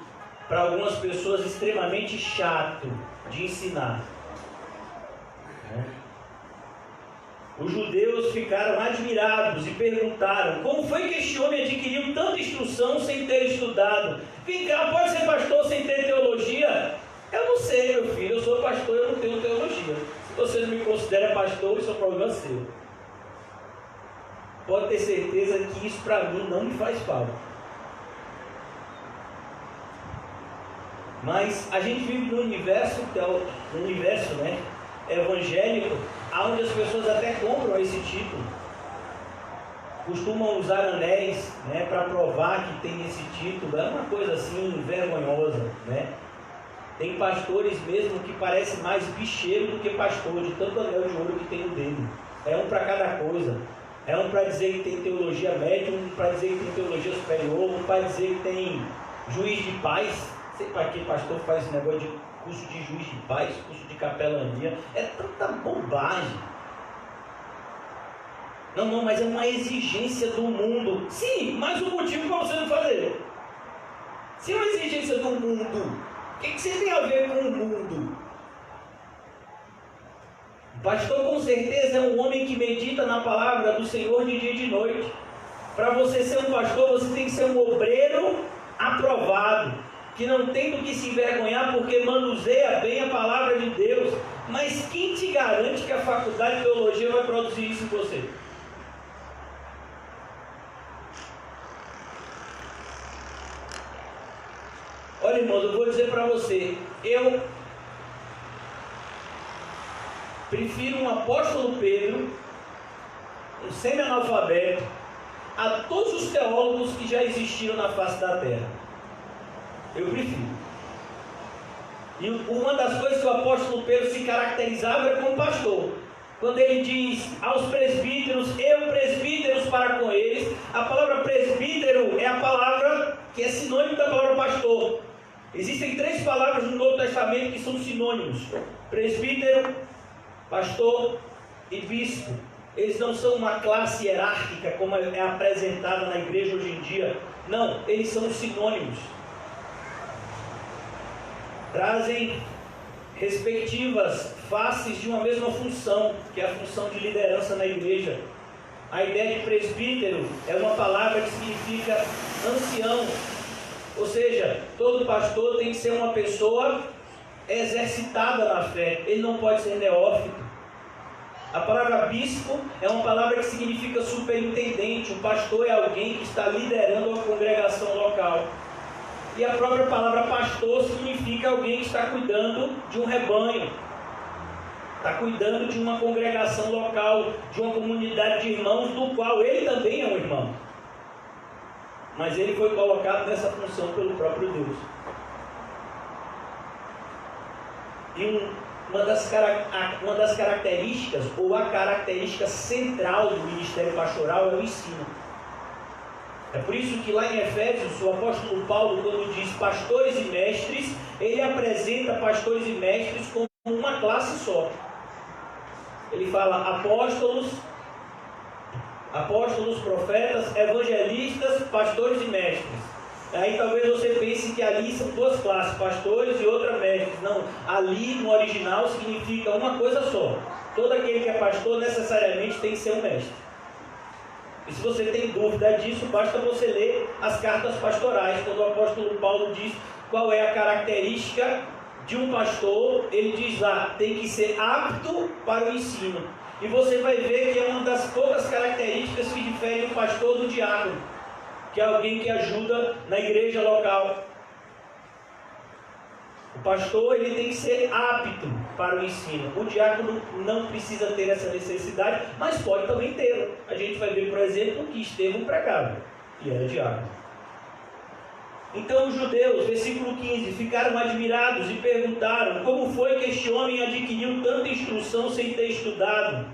para algumas pessoas extremamente chato de ensinar. Os judeus ficaram admirados e perguntaram: como foi que este homem adquiriu tanta instrução sem ter estudado? Vem cá, pode ser pastor sem ter teologia? Eu não sei, meu filho, eu sou pastor, eu não tenho teologia. Se você não me considera pastor, isso é um problema seu. Pode ter certeza que isso para mim não me faz falta. Mas a gente vive num universo, né, evangélico, onde as pessoas até compram esse título. Costumam usar anéis, né, para provar que tem esse título. É uma coisa assim vergonhosa, né? Tem pastores mesmo que parecem mais bicheiro do que pastor, de tanto anel de ouro que tem no dedo. É um para cada coisa. É um para dizer que tem teologia média, um para dizer que tem teologia superior, um para dizer que tem juiz de paz. Não sei para que pastor faz esse negócio de curso de juiz de paz, curso de capelania. É tanta bobagem. Não, mas é uma exigência do mundo. Sim, mas o motivo para você não fazer. Se é uma exigência do mundo, o que você tem a ver com o mundo? O pastor com certeza é um homem que medita na palavra do Senhor de dia e de noite. Para você ser um pastor, você tem que ser um obreiro aprovado, que não tem do que se envergonhar porque manuseia bem a palavra de Deus. Mas quem te garante que a faculdade de teologia vai produzir isso em você? Olha, irmãos, eu vou dizer para você, eu prefiro um apóstolo Pedro, um semi-analfabeto, a todos os teólogos que já existiram na face da terra. Eu prefiro. E uma das coisas que o apóstolo Pedro se caracterizava era como pastor. Quando ele diz aos presbíteros, eu presbíteros para com eles, a palavra presbítero é a palavra que é sinônimo da palavra pastor. Existem 3 palavras no Novo Testamento que são sinônimos: presbítero, pastor e bispo. Eles não são uma classe hierárquica como é apresentada na igreja hoje em dia. Não, eles são sinônimos. Trazem respectivas faces de uma mesma função, que é a função de liderança na igreja. A ideia de presbítero é uma palavra que significa ancião. Ou seja, todo pastor tem que ser uma pessoa exercitada na fé. Ele não pode ser neófito. A palavra bispo é uma palavra que significa superintendente. O pastor é alguém que está liderando a congregação local. E a própria palavra pastor significa alguém que está cuidando de um rebanho. Está cuidando de uma congregação local, de uma comunidade de irmãos, do qual ele também é um irmão. Mas ele foi colocado nessa função pelo próprio Deus. E uma das características, ou a característica central do ministério pastoral é o ensino. É por isso que lá em Efésios, o apóstolo Paulo, quando diz pastores e mestres, ele apresenta pastores e mestres como uma classe só. Ele fala apóstolos, profetas, evangelistas, pastores e mestres. Aí talvez você pense que ali são 2 classes, pastores e outra mestres. Não, ali no original significa uma coisa só. Todo aquele que é pastor necessariamente tem que ser um mestre. E se você tem dúvida disso, basta você ler as cartas pastorais. Quando o apóstolo Paulo diz qual é a característica de um pastor, ele diz lá, tem que ser apto para o ensino. E você vai ver que é uma das poucas características que diferem o pastor do diácono, que é alguém que ajuda na igreja local. O pastor, ele tem que ser apto para o ensino. O diácono não precisa ter essa necessidade, mas pode também tê-la. A gente vai ver, por exemplo, que Estevão pregava e era diácono. Então os judeus, versículo 15, ficaram admirados e perguntaram: como foi que este homem adquiriu tanta instrução sem ter estudado?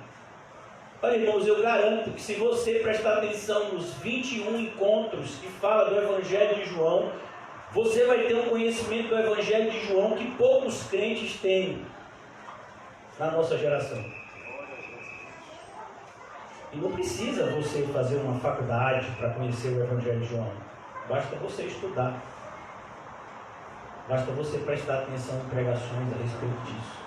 Olha, irmãos, eu garanto que se você prestar atenção nos 21 encontros que fala do Evangelho de João, você vai ter um conhecimento do Evangelho de João que poucos crentes têm na nossa geração. E não precisa você fazer uma faculdade para conhecer o Evangelho de João. Basta você estudar. Basta você prestar atenção em pregações a respeito disso.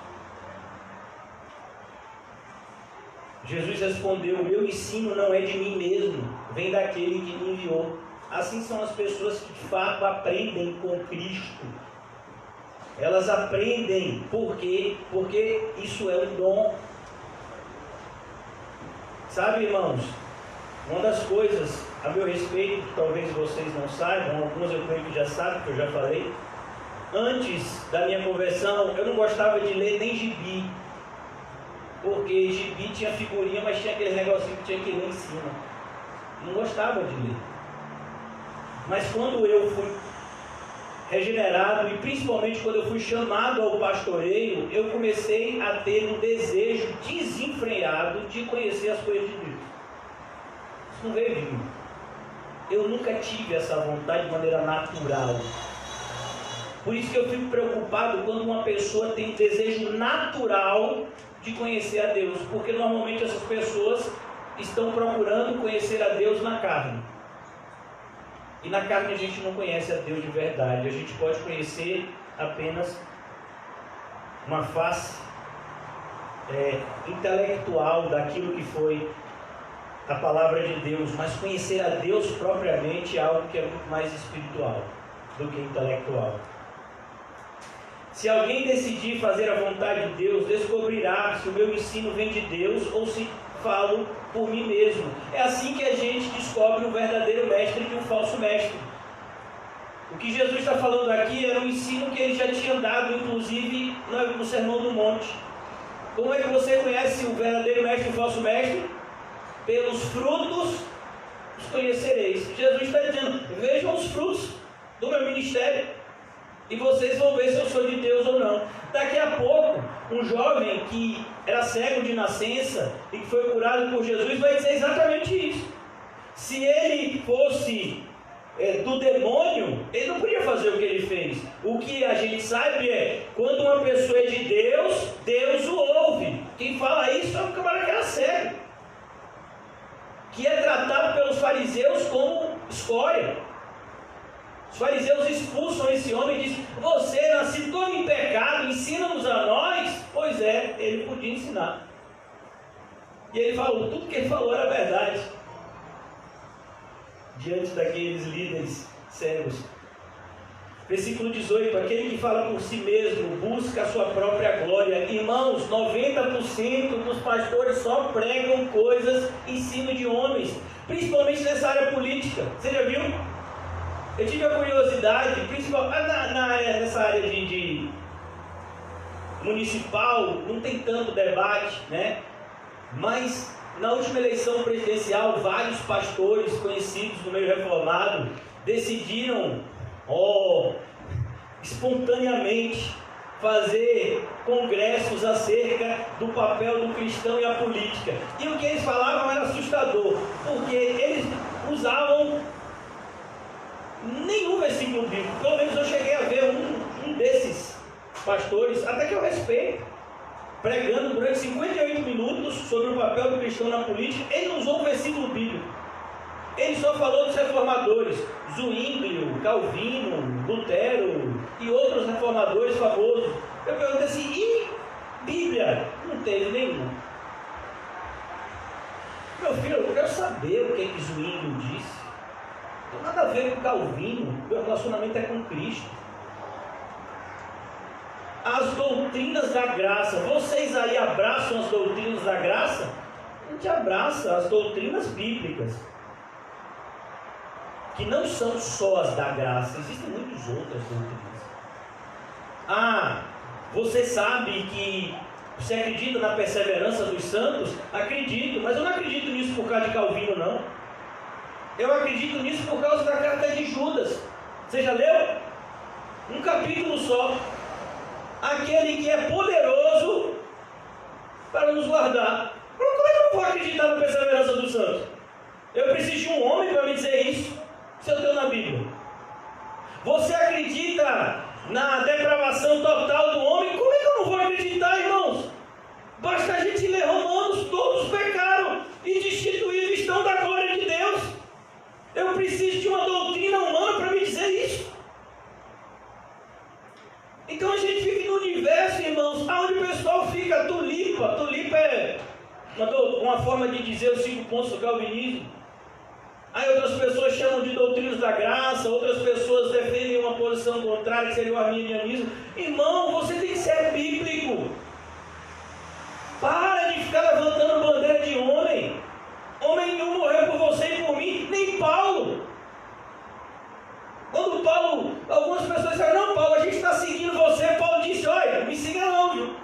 Jesus respondeu: o meu ensino não é de mim mesmo, vem daquele que me enviou. Assim são as pessoas que de fato aprendem com Cristo. Elas aprendem porque isso é um dom. Sabe, irmãos, uma das coisas a meu respeito, que talvez vocês não saibam, alguns eu creio que já sabem, que eu já falei, antes da minha conversão, eu não gostava de ler nem gibi, porque gibi tinha figurinha, mas tinha aquele negocinho que tinha que ler em cima. Não gostava de ler. Mas quando eu fui regenerado, e principalmente quando eu fui chamado ao pastoreio, eu comecei a ter um desejo desenfreado de conhecer as coisas de Deus. Isso não veio de mim. Eu nunca tive essa vontade de maneira natural. Por isso que eu fico preocupado quando uma pessoa tem um desejo natural de conhecer a Deus, porque normalmente essas pessoas estão procurando conhecer a Deus na carne. E na carne a gente não conhece a Deus de verdade. A gente pode conhecer apenas uma face intelectual daquilo que foi a palavra de Deus, mas conhecer a Deus propriamente é algo que é muito mais espiritual do que intelectual. Se alguém decidir fazer a vontade de Deus, descobrirá se o meu ensino vem de Deus ou se falo por mim mesmo. É assim que a gente descobre o verdadeiro mestre de um falso mestre. O que Jesus está falando aqui era um ensino que ele já tinha dado, inclusive no Sermão do Monte. Como é que você conhece o verdadeiro mestre e o falso mestre? Pelos frutos os conhecereis. Jesus está dizendo: vejam os frutos do meu ministério e vocês vão ver se eu sou de Deus ou não. Daqui a pouco, um jovem que era cego de nascença e que foi curado por Jesus vai dizer exatamente isso. Se ele fosse do demônio, ele não podia fazer o que ele fez. O que a gente sabe é, quando uma pessoa é de Deus, Deus o ouve. Quem fala isso é um camarada que era cego, que é tratado pelos fariseus como escória. Os fariseus expulsam esse homem e dizem: você, nascido todo em pecado, ensina-nos a nós. Pois é, ele podia ensinar. E ele falou, tudo que ele falou era verdade, diante daqueles líderes cegos. Versículo 18: aquele que fala por si mesmo busca a sua própria glória. Irmãos, 90% dos pastores só pregam coisas em cima de homens, principalmente nessa área política. Você já viu? Eu tive a curiosidade, principalmente nessa área de municipal, não tem tanto debate, né? Mas na última eleição presidencial, vários pastores conhecidos no meio reformado decidiram, espontaneamente, fazer congressos acerca do papel do cristão e a política. E o que eles falavam era assustador, porque eles usavam nenhum versículo bíblico. Pelo menos eu cheguei a ver um desses pastores, até que eu respeito, pregando durante 58 minutos sobre o papel do cristão na política. Ele não usou um versículo bíblico. Ele só falou dos reformadores, Zwinglio, Calvino, Lutero e outros reformadores famosos. Eu perguntei assim: e Bíblia? Não teve nenhum. Meu filho, eu quero saber o que Zwinglio disse. Não tem nada a ver com Calvino. Meu relacionamento é com Cristo. As doutrinas da graça. Vocês aí abraçam as doutrinas da graça? A gente abraça as doutrinas bíblicas, que não são só as da graça. Existem muitas outras doutrinas. Você sabe que você acredita na perseverança dos santos? Acredito, mas eu não acredito nisso por causa de Calvino, não. Eu acredito nisso por causa da carta de Judas. Você já leu? Um capítulo só. Aquele que é poderoso para nos guardar. Como é que eu não vou acreditar na perseverança dos santos? Eu preciso de um homem para me dizer isso, se eu tenho na Bíblia. Você acredita na depravação total do homem? Como é que eu não vou acreditar, irmãos? Basta a gente ler Romanos: todos pecaram e destituídos estão da glória de Deus. Eu preciso de uma doutrina humana para me dizer isso. uma forma de dizer os 5 pontos do calvinismo. Aí outras pessoas chamam de doutrinas da graça, outras pessoas defendem uma posição contrária, que seria o arminianismo. Irmão, você tem que ser bíblico. Para de ficar levantando bandeira de homem. Homem nenhum morreu por você e por mim, nem Paulo. Quando Paulo, algumas pessoas disseram, não Paulo, a gente está seguindo você, Paulo disse, olha, não me siga não, viu?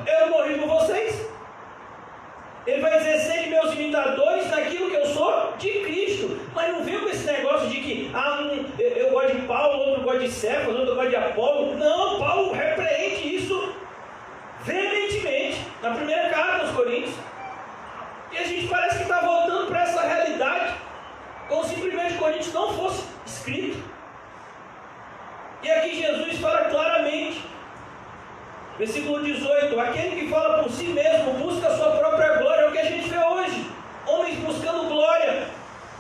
Eu morri por vocês. Ele vai dizer, sede meus imitadores naquilo que eu sou de Cristo. Mas não vem com esse negócio de que eu gosto de Paulo, outro gosta de Cefas, outro gosta de Apolo. Não, Paulo repreende isso veementemente na primeira carta aos Coríntios. E a gente parece que está voltando para essa realidade, como se 1 Coríntios não fosse escrito. E aqui Jesus fala claramente, versículo 18, aquele que fala por si mesmo busca a sua própria glória. É o que a gente vê hoje, homens buscando glória,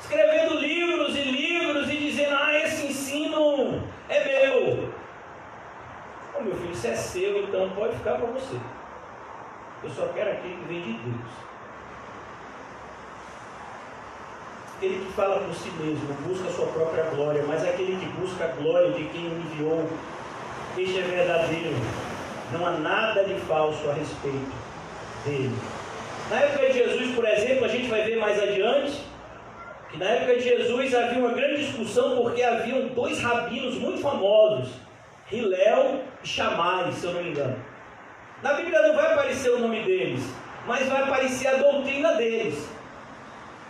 escrevendo livros e livros e dizendo, esse ensino é meu. Meu filho, isso é seu, então pode ficar para você. Eu só quero aquele que vem de Deus. Aquele que fala por si mesmo, busca a sua própria glória, mas aquele que busca a glória de quem o enviou, este é verdadeiro. Não há nada de falso a respeito dele. Na época de Jesus, por exemplo, a gente vai ver mais adiante, que na época de Jesus havia uma grande discussão, porque haviam 2 rabinos muito famosos, Hilel e Shammai, se eu não me engano. Na Bíblia não vai aparecer o nome deles, mas vai aparecer a doutrina deles.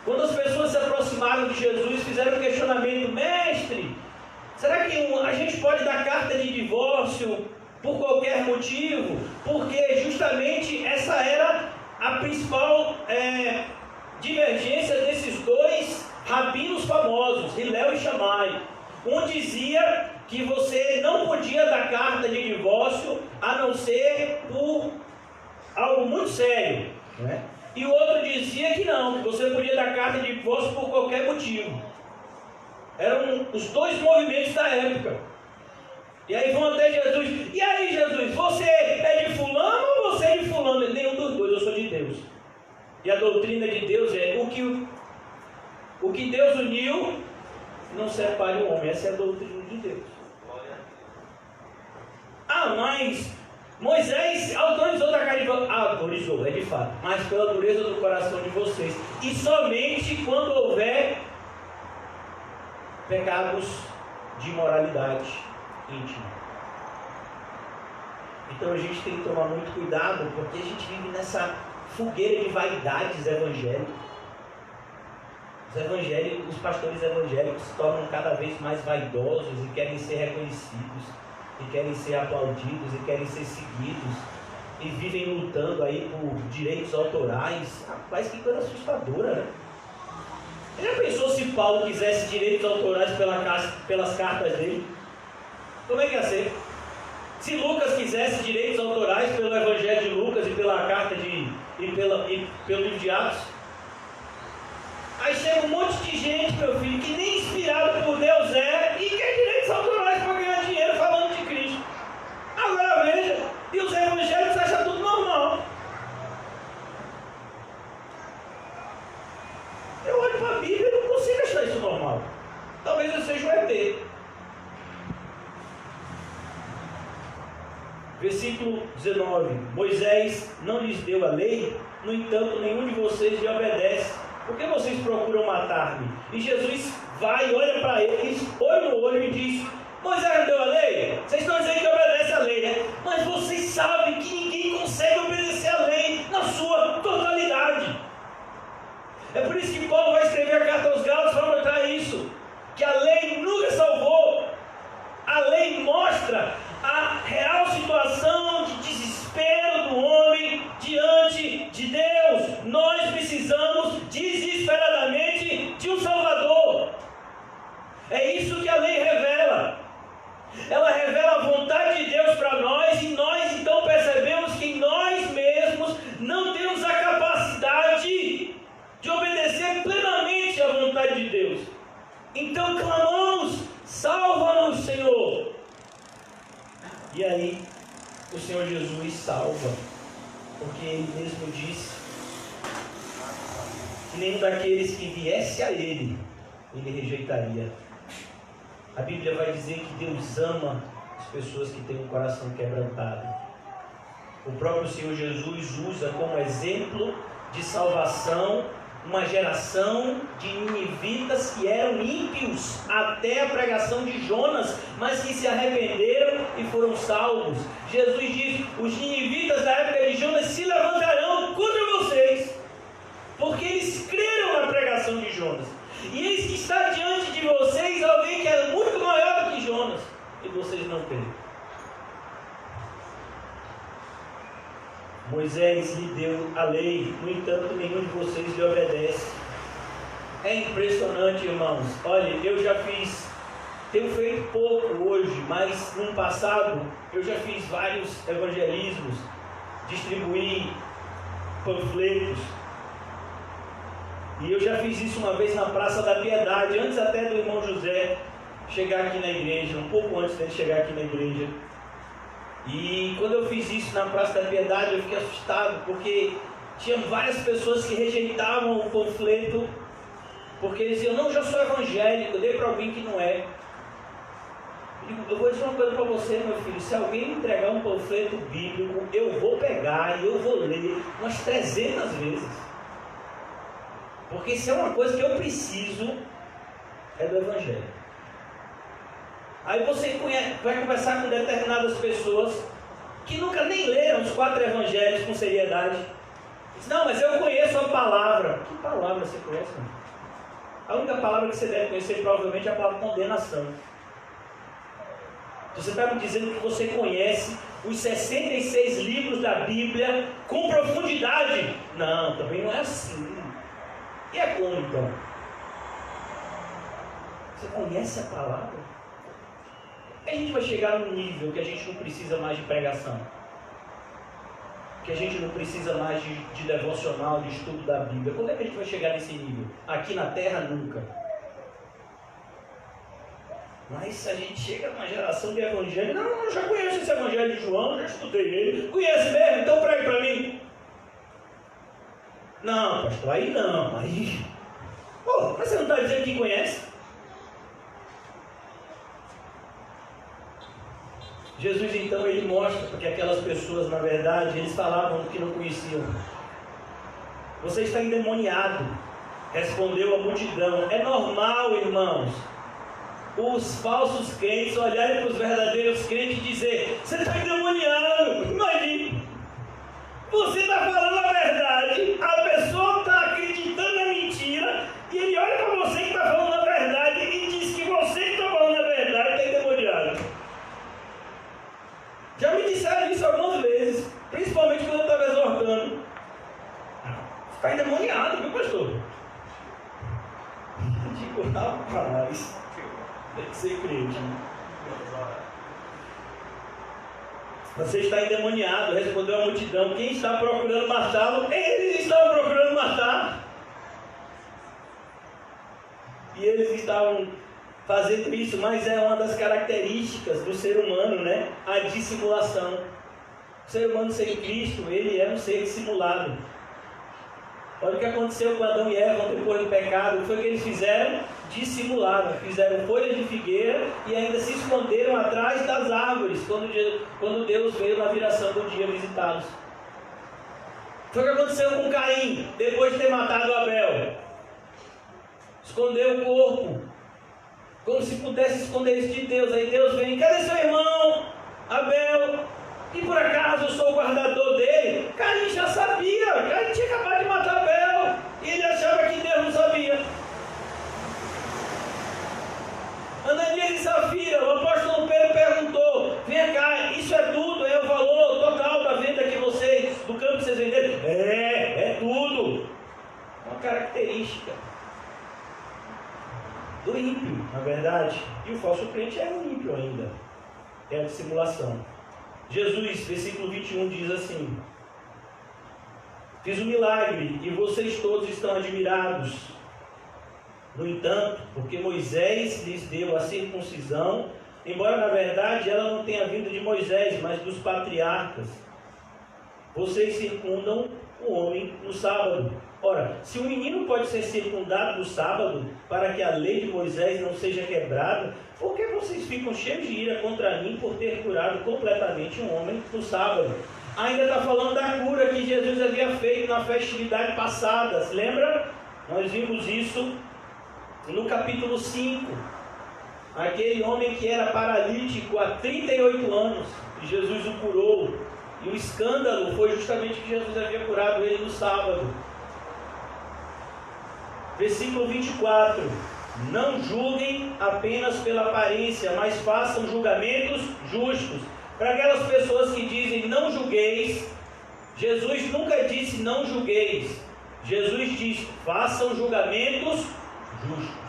Quando as pessoas se aproximaram de Jesus, fizeram um questionamento, mestre, será que a gente pode dar carta de divórcio por qualquer motivo? Porque justamente essa era a principal divergência desses 2 rabinos famosos, Hilel e Shammai. Um dizia que você não podia dar carta de divórcio a não ser por algo muito sério, né? E o outro dizia que não, que você podia dar carta de divórcio por qualquer motivo. Eram os 2 movimentos da época. E aí vão até Jesus, e aí Jesus, você é de fulano ou você é de fulano? Nenhum dos 2, eu sou de Deus. E a doutrina de Deus é, o que Deus uniu, não separe o homem. Essa é a doutrina de Deus. Mas Moisés autorizou da carne de vocês. Autorizou, é de fato. Mas pela dureza do coração de vocês. E somente quando houver pecados de imoralidade íntima. Então a gente tem que tomar muito cuidado, porque a gente vive nessa fogueira de vaidades evangélicas. Os pastores evangélicos se tornam cada vez mais vaidosos e querem ser reconhecidos, e querem ser aplaudidos, e querem ser seguidos, e vivem lutando aí por direitos autorais. Rapaz, que coisa assustadora, né? Você já pensou se Paulo quisesse direitos autorais pelas cartas dele? Como é que ia ser? Se Lucas quisesse direitos autorais pelo Evangelho de Lucas e pela carta e pelo livro de Atos? Aí chega um monte de gente, meu filho, que nem inspirado por Deus é, e quer direitos autorais para ganhar dinheiro falando de Cristo. Agora veja, e os evangélicos acham tudo normal. Eu olho para a Bíblia e não consigo achar isso normal. Talvez eu seja um ET. Versículo 19. Moisés não lhes deu a lei, no entanto nenhum de vocês lhe obedece. Por que vocês procuram matar-me? E Jesus vai, olha para eles, olho no olho e diz, Moisés não deu a lei? Vocês estão dizendo que obedece a lei, né? Mas vocês sabem que ninguém consegue obedecer a lei na sua totalidade. É por isso que Paulo vai escrever a carta aos Gálatas para mostrar isso, que a lei nunca salvou. A lei mostra a real situação de desespero do homem diante de Deus. Nós precisamos desesperadamente de um Salvador. É isso que a lei revela. Ela revela a vontade de Deus para nós, e nós então percebemos que nós mesmos não temos a capacidade de obedecer plenamente à vontade de Deus. Então clamamos, salva-nos, Senhor. E aí o Senhor Jesus salva, porque Ele mesmo disse nenhum daqueles que viesse a ele rejeitaria. A Bíblia vai dizer que Deus ama as pessoas que têm um coração quebrantado. O próprio Senhor Jesus usa como exemplo de salvação uma geração de ninivitas que eram ímpios até a pregação de Jonas, mas que se arrependeram e foram salvos. Jesus diz: os ninivitas da época de Jonas se levantarão contra vocês, porque eles creram na pregação de Jonas. E eis que está diante de vocês alguém que é muito maior do que Jonas, e vocês não creem. Moisés lhe deu a lei, no entanto nenhum de vocês lhe obedece. É impressionante, irmãos. Olha, eu já tenho feito pouco hoje, mas no passado eu já fiz vários evangelismos, distribuí panfletos. E eu já fiz isso uma vez na Praça da Piedade, antes até do irmão José chegar aqui na igreja, um pouco antes dele chegar aqui na igreja. E quando eu fiz isso na Praça da Piedade, eu fiquei assustado, porque tinha várias pessoas que rejeitavam o panfleto, porque eles diziam: não, eu já sou evangélico, eu dei para alguém que não é. Eu vou dizer uma coisa para você, meu filho: se alguém me entregar um panfleto bíblico, eu vou pegar e eu vou ler umas 300 vezes. Porque se é uma coisa que eu preciso, é do evangelho. Aí você vai conversar com determinadas pessoas que nunca nem leram os 4 evangelhos com seriedade. Diz: não, mas eu conheço a palavra. Que palavra você conhece? Mano? A única palavra que você deve conhecer provavelmente é a palavra condenação. Você está me dizendo que você conhece os 66 livros da Bíblia com profundidade? Não, também não é assim. E é como então? Você conhece a palavra? A gente vai chegar num nível que a gente não precisa mais de pregação, que a gente não precisa mais de devocional, de estudo da Bíblia. Quando é que a gente vai chegar nesse nível? Aqui na Terra, nunca. Mas se a gente chega numa geração de evangelho: não, eu já conheço esse evangelho de João, já estudei ele. Conhece mesmo? Então pregue para mim. Não, pastor, aí não. Aí... Pô, mas você não está dizendo que conhece? Jesus então ele mostra porque aquelas pessoas, na verdade, eles falavam que não conheciam. Você está endemoniado, respondeu a multidão. É normal, irmãos, os falsos crentes olharem para os verdadeiros crentes e dizer: você está endemoniado. Imagine, você está falando a verdade, a pessoa está acreditando na mentira, e ele olha para você que está falando a verdade e diz que você que está falando a verdade está endemoniado. Já me disseram isso algumas vezes, principalmente quando eu estava exortando. Você está endemoniado, viu, pastor? Digo: rapaz, tem que ser crente. Você está endemoniado, respondeu a multidão. Quem está procurando matá-lo? Eles estavam procurando matar. E eles estavam fazendo isso, mas é uma das características do ser humano, né? A dissimulação. O ser humano sem Cristo, ele é um ser dissimulado. Olha o que aconteceu com Adão e Eva depois do pecado. O que foi que eles fizeram? Dissimularam. Fizeram folhas de figueira e ainda se esconderam atrás das árvores quando Deus veio na viração do dia visitá-los. Foi o que aconteceu com Caim depois de ter matado Abel. Escondeu o corpo, como se pudesse esconder isso de Deus. Aí Deus vem: cadê seu irmão Abel? E por acaso eu sou o guardador dele? Caim já sabia. Caim tinha acabado de matar Abel e ele achava que Deus não sabia. Ananias e Safira, o apóstolo Pedro perguntou: vem cá, isso é tudo? É o valor total da venda que vocês, do campo que vocês venderam? É tudo. Uma característica do ímpio, na verdade. E o falso crente é um ímpio ainda. É a dissimulação. Jesus, versículo 21, diz assim: fiz um milagre e vocês todos estão admirados. No entanto, porque Moisés lhes deu a circuncisão, embora na verdade ela não tenha vindo de Moisés, mas dos patriarcas, vocês circundam o homem no sábado. Ora, se um menino pode ser circundado no sábado para que a lei de Moisés não seja quebrada, por que vocês ficam cheios de ira contra mim por ter curado completamente um homem no sábado? Ainda está falando da cura que Jesus havia feito na festividade passada. Se lembra? Nós vimos isso no capítulo 5. Aquele homem que era paralítico há 38 anos, e Jesus o curou. E o escândalo foi justamente que Jesus havia curado ele no sábado. Versículo 24. Não julguem apenas pela aparência, mas façam julgamentos justos. Para aquelas pessoas que dizem não julgueis, Jesus nunca disse não julgueis. Jesus diz, façam julgamentos justos.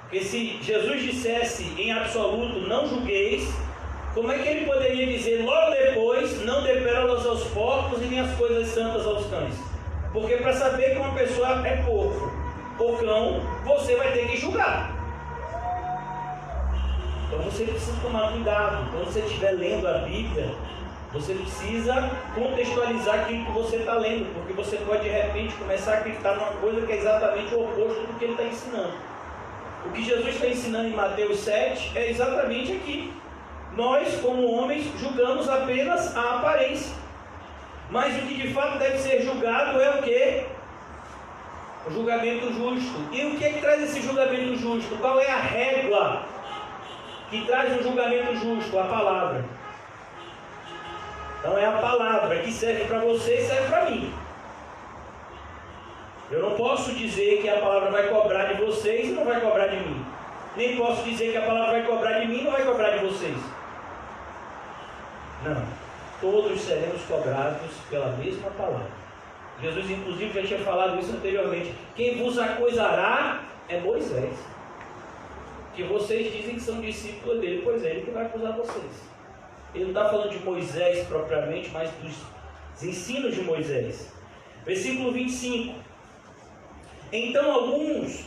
Porque se Jesus dissesse em absoluto não julgueis, como é que ele poderia dizer logo depois não dê pérolas aos porcos e nem as coisas santas aos cães? Porque para saber que uma pessoa é porco ou cão, você vai ter que julgar. Então você precisa tomar cuidado. Quando você estiver lendo a Bíblia, você precisa contextualizar aquilo que você está lendo, porque você pode de repente começar a acreditar numa coisa que é exatamente o oposto do que ele está ensinando. O que Jesus está ensinando em Mateus 7 é exatamente aqui. Nós, como homens, julgamos apenas a aparência. Mas o que de fato deve ser julgado é o quê? O julgamento justo. E o que é que traz esse julgamento justo? Qual é a régua que traz um julgamento justo? A palavra. Então é a palavra que serve para você e serve para mim. Eu não posso dizer que a palavra vai cobrar de vocês e não vai cobrar de mim. Nem posso dizer que a palavra vai cobrar de mim e não vai cobrar de vocês. Não. Todos seremos cobrados pela mesma palavra. Jesus, inclusive, já tinha falado isso anteriormente. Quem vos acusará é Moisés. Que vocês dizem que são discípulos dele, pois é ele que vai acusar vocês. Ele não está falando de Moisés propriamente, mas dos ensinos de Moisés. Versículo 25. Então alguns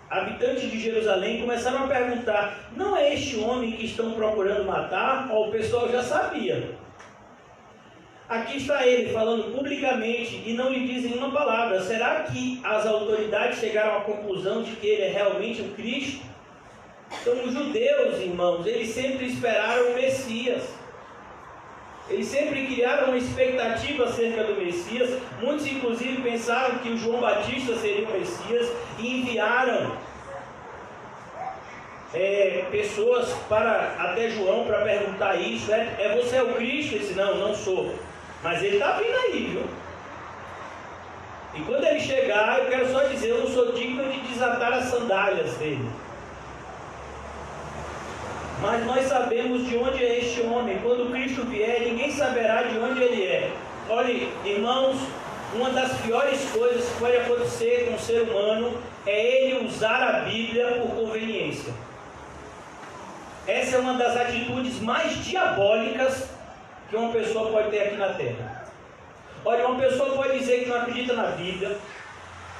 habitantes de Jerusalém começaram a perguntar: não é este homem que estão procurando matar? O pessoal já sabia. Aqui está ele falando publicamente e não lhe dizem uma palavra. Será que as autoridades chegaram à conclusão de que ele é realmente o Cristo? Então os judeus, irmãos, eles sempre esperaram o Messias. Eles sempre criaram uma expectativa acerca do Messias. Muitos inclusive pensaram que o João Batista seria o Messias e enviaram pessoas até João para perguntar isso. É você é o Cristo? Ele disse, não sou. Mas ele está vindo aí, viu? E quando ele chegar, eu quero só dizer, eu não sou digno de desatar as sandálias dele. Mas nós sabemos de onde é este homem. Quando Cristo vier, ninguém saberá de onde ele é. Olhe, irmãos, uma das piores coisas que pode acontecer com o ser humano é ele usar a Bíblia por conveniência. Essa é uma das atitudes mais diabólicas que uma pessoa pode ter aqui na Terra. Olha, uma pessoa pode dizer que não acredita na Bíblia.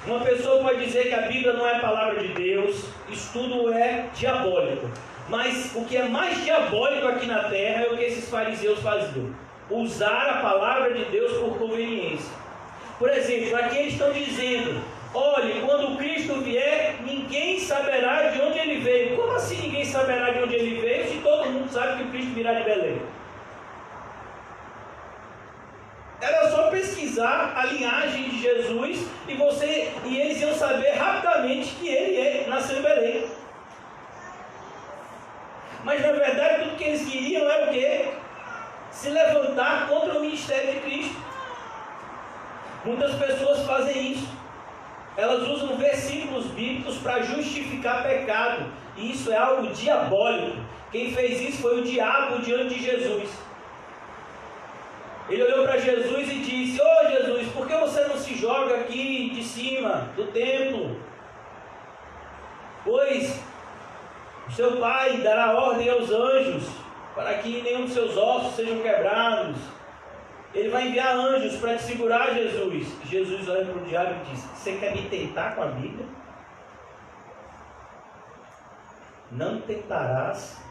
Uma pessoa pode dizer que a Bíblia não é a palavra de Deus. Isso tudo é diabólico. Mas o que é mais diabólico aqui na terra é o que esses fariseus faziam: usar a palavra de Deus por conveniência. Por exemplo, aqui eles estão dizendo: olhe, quando Cristo vier, ninguém saberá de onde ele veio. Como assim ninguém saberá de onde ele veio, se todo mundo sabe que o Cristo virá de Belém? Era só pesquisar a linhagem de Jesus e eles iam saber rapidamente que ele nasceu em Belém. Mas na verdade tudo que eles queriam era o quê? Se levantar contra o ministério de Cristo. Muitas pessoas fazem isso. Elas usam versículos bíblicos para justificar pecado. E isso é algo diabólico. Quem fez isso foi o diabo diante de Jesus. Ele olhou para Jesus e disse: ô Jesus, por que você não se joga aqui de cima do templo? Pois o seu pai dará ordem aos anjos para que nenhum dos seus ossos sejam quebrados. Ele vai enviar anjos para te segurar, Jesus. Jesus olha para o diabo e diz: você quer me tentar com a Bíblia? Não tentarás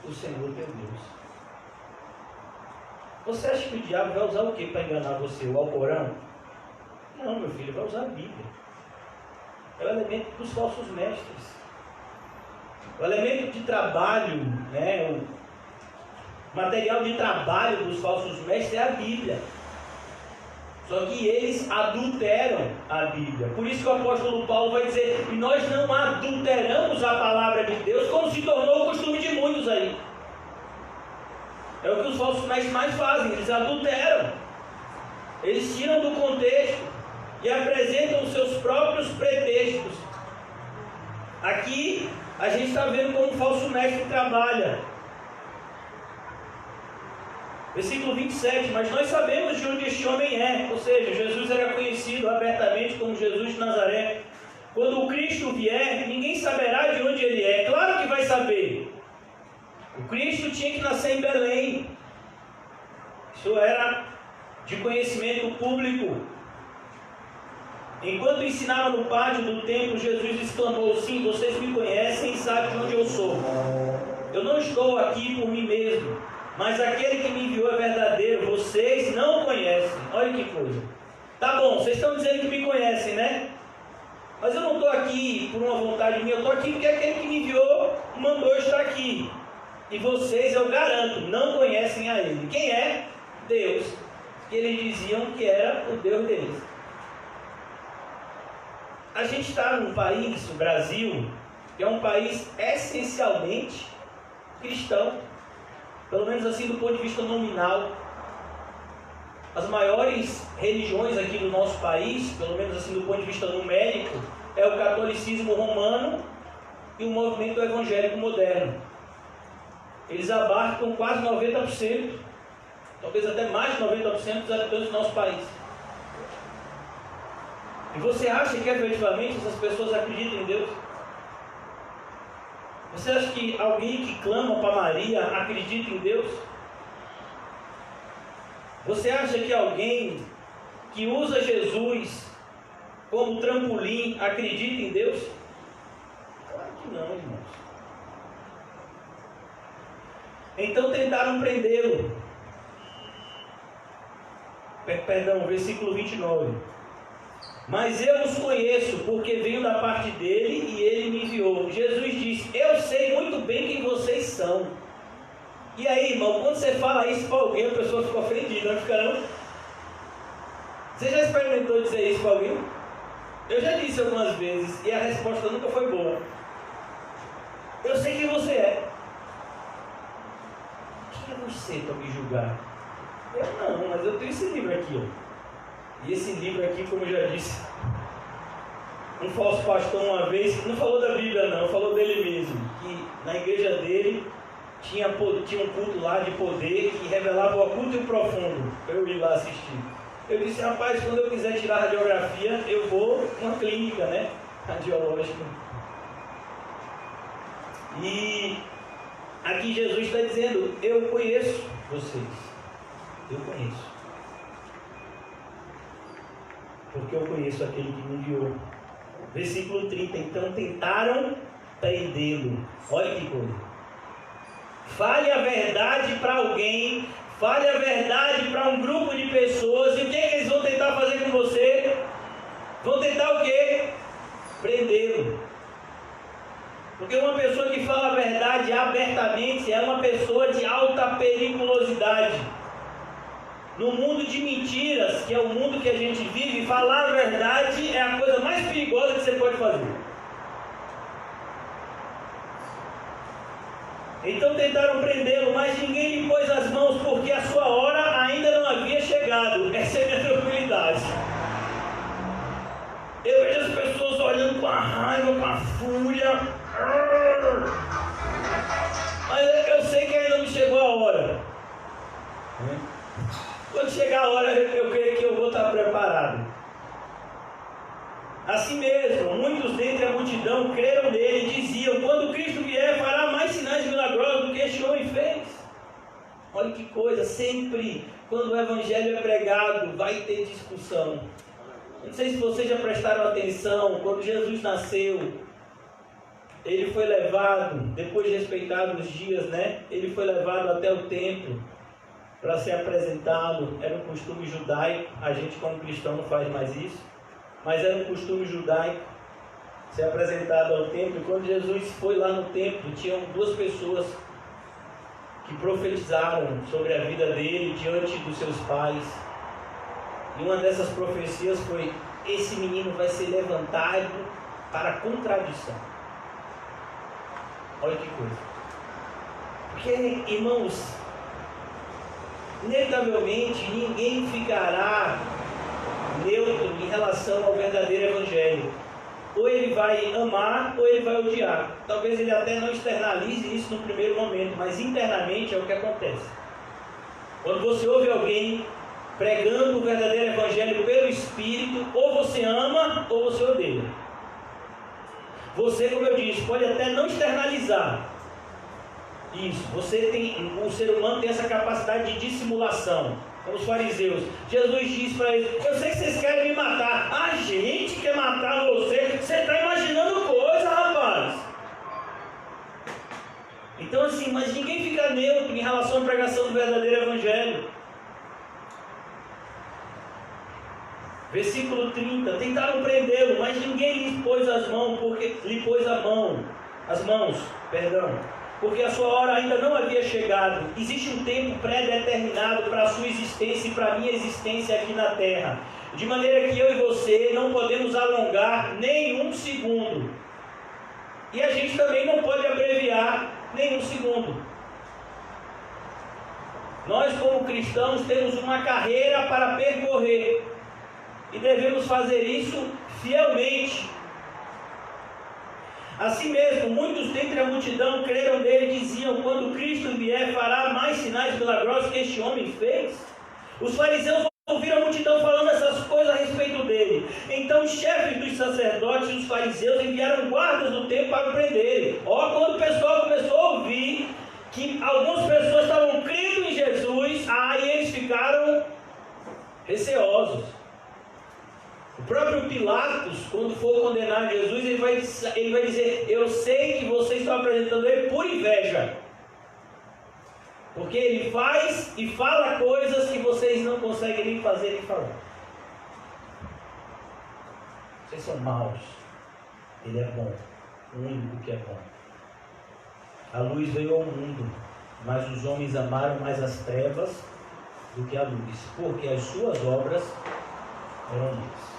o Senhor teu Deus. Você acha que o diabo vai usar o que para enganar você? O Alcorão? Não, meu filho, vai usar a Bíblia. É o elemento dos falsos mestres. O elemento de trabalho, né? O material de trabalho dos falsos mestres é a Bíblia. Só que eles adulteram a Bíblia. Por isso que o apóstolo Paulo vai dizer: e nós não adulteramos a palavra de Deus, como se tornou o costume de muitos aí. É o que os falsos mestres mais fazem, eles adulteram. Eles tiram do contexto e apresentam os seus próprios pretextos. Aqui a gente está vendo como o falso mestre trabalha. Versículo 27, mas nós sabemos de onde este homem é. Ou seja, Jesus era conhecido abertamente como Jesus de Nazaré. Quando o Cristo vier, ninguém saberá de onde ele é. Claro que vai saber. O Cristo tinha que nascer em Belém. Isso era de conhecimento público. Enquanto ensinava no pátio do templo, Jesus exclamou: sim, vocês me conhecem e sabem de onde eu sou. Eu não estou aqui por mim mesmo, mas aquele que me enviou é verdadeiro. Vocês não conhecem. Olha que coisa. Tá bom, vocês estão dizendo que me conhecem, né? Mas eu não estou aqui por uma vontade minha. Eu estou aqui porque aquele que me enviou mandou eu estar aqui. E vocês, eu garanto, não conhecem a ele. Quem é? Deus. Que eles diziam que era o Deus deles. A gente está num país, o Brasil, que é um país essencialmente cristão. Pelo menos assim do ponto de vista nominal. As maiores religiões aqui do nosso país, pelo menos assim do ponto de vista numérico, é o catolicismo romano e o movimento evangélico moderno. Eles abarcam quase 90%, talvez até mais de 90% dos habitantes do nosso país. E você acha que efetivamente essas pessoas acreditam em Deus? Você acha que alguém que clama para Maria acredita em Deus? Você acha que alguém que usa Jesus como trampolim acredita em Deus? Claro que não, irmãos. Então tentaram prendê-lo. Perdão, versículo 29. Mas eu os conheço, porque venho da parte dele e ele me enviou. Jesus disse: eu sei muito bem quem vocês são. E aí, irmão, quando você fala isso para alguém, a pessoa fica ofendida, não fica não? Você já experimentou dizer isso para alguém? Eu já disse algumas vezes e a resposta nunca foi boa. Eu sei quem você é. Quem é você para me julgar? Eu não, mas eu tenho esse livro aqui, ó. E esse livro aqui, como eu já disse, um falso pastor uma vez, não falou da Bíblia não, falou dele mesmo, que na igreja dele tinha um culto lá de poder que revelava o oculto e o profundo. Eu ia lá assistir. Eu disse: rapaz, quando eu quiser tirar radiografia, eu vou numa clínica, né, radiológica. E aqui Jesus está dizendo: eu conheço vocês. Eu conheço. Porque eu conheço aquele que me enviou. Versículo 30. Então tentaram prendê-lo. Olha que coisa. Fale a verdade para alguém. Fale a verdade para um grupo de pessoas. E o que é que eles vão tentar fazer com você? Vão tentar o quê? Prendê-lo. Porque uma pessoa que fala a verdade abertamente é uma pessoa de alta periculosidade. No mundo de mentiras, que é o mundo que a gente vive, falar a verdade é a coisa mais perigosa que você pode fazer. Então tentaram prendê-lo, mas ninguém lhe pôs as mãos, porque a sua hora ainda não havia chegado. Essa é a minha tranquilidade. Eu vejo as pessoas olhando com a raiva, com a fúria. Mas eu sei que ainda não chegou a hora. Quando chegar a hora, eu creio que eu vou estar preparado. Assim mesmo, muitos dentre a multidão creram nele e diziam: quando Cristo vier, fará mais sinais milagrosos do que este homem fez. Olha que coisa, sempre quando o evangelho é pregado, vai ter discussão. Não sei se vocês já prestaram atenção, quando Jesus nasceu, ele foi levado, depois de respeitados os dias, né? Ele foi levado até o templo. para ser apresentado, era um costume judaico, a gente como cristão não faz mais isso, mas era um costume judaico ser apresentado ao templo. E quando Jesus foi lá no templo, tinham duas pessoas que profetizaram sobre a vida dele diante dos seus pais. E uma dessas profecias foi: esse menino vai ser levantado para a contradição. Olha que coisa. Porque, irmãos, inevitavelmente ninguém ficará neutro em relação ao verdadeiro evangelho. Ou ele vai amar ou ele vai odiar. Talvez ele até não externalize isso no primeiro momento, mas internamente é o que acontece. Quando você ouve alguém pregando o verdadeiro evangelho pelo Espírito, ou você ama ou você odeia. Você, como eu disse, pode até não externalizar isso. O ser humano tem essa capacidade de dissimulação. Como os fariseus, Jesus disse para eles: eu sei que vocês querem me matar. A gente quer matar você. Você está imaginando coisa, rapaz. Então assim, mas ninguém fica neutro em relação à pregação do verdadeiro evangelho. Versículo 30, tentaram prendê-lo, mas ninguém lhe pôs as mãos, porque a sua hora ainda não havia chegado. Existe um tempo pré-determinado para a sua existência e para a minha existência aqui na terra, de maneira que eu e você não podemos alongar nem um segundo, e a gente também não pode abreviar nem um segundo. Nós, como cristãos, temos uma carreira para percorrer e devemos fazer isso fielmente. Assim mesmo, muitos dentre a multidão creram nele e diziam: quando Cristo vier, fará mais sinais milagrosos que este homem fez. Os fariseus ouviram a multidão falando essas coisas a respeito dele. Então os chefes dos sacerdotes e os fariseus enviaram guardas do templo para prender. Quando o pessoal começou a ouvir que algumas pessoas estavam crendo em Jesus, aí eles ficaram receosos. O próprio Pilatos, quando for condenar Jesus, ele vai dizer: eu sei que vocês estão apresentando ele por inveja, porque ele faz e fala coisas que vocês não conseguem nem fazer nem falar. Vocês são maus, ele é bom, o único que é bom. A luz veio ao mundo, mas os homens amaram mais as trevas do que a luz, porque as suas obras eram más.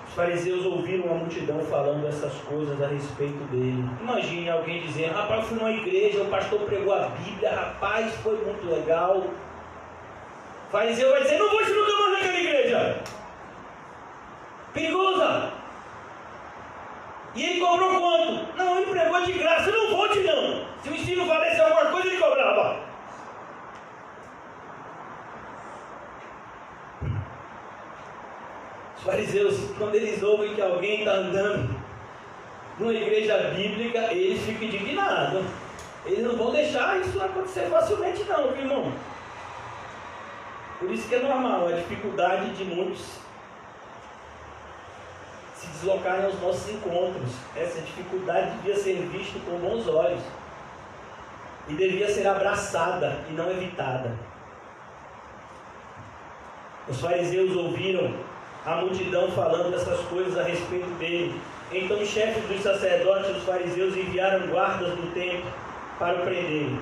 Os fariseus ouviram a multidão falando essas coisas a respeito dele. Imagine alguém dizendo: rapaz, eu fui numa igreja, o pastor pregou a Bíblia, rapaz, foi muito legal. O fariseu vai dizer: não vou nunca mais naquela igreja, perigosa. E ele cobrou quanto? Não, ele pregou de graça, não vou não. Se o ensino valesse alguma coisa, ele cobrava. Os fariseus, quando eles ouvem que alguém está andando numa igreja bíblica, eles ficam indignados. Eles não vão deixar isso acontecer facilmente não, viu, irmão? Por isso que é normal a dificuldade de muitos se deslocarem aos nossos encontros. Essa dificuldade devia ser vista com bons olhos e devia ser abraçada e não evitada. Os fariseus ouviram a multidão falando essas coisas a respeito dele. Então os chefes dos sacerdotes e dos fariseus enviaram guardas do templo para o prendê-lo.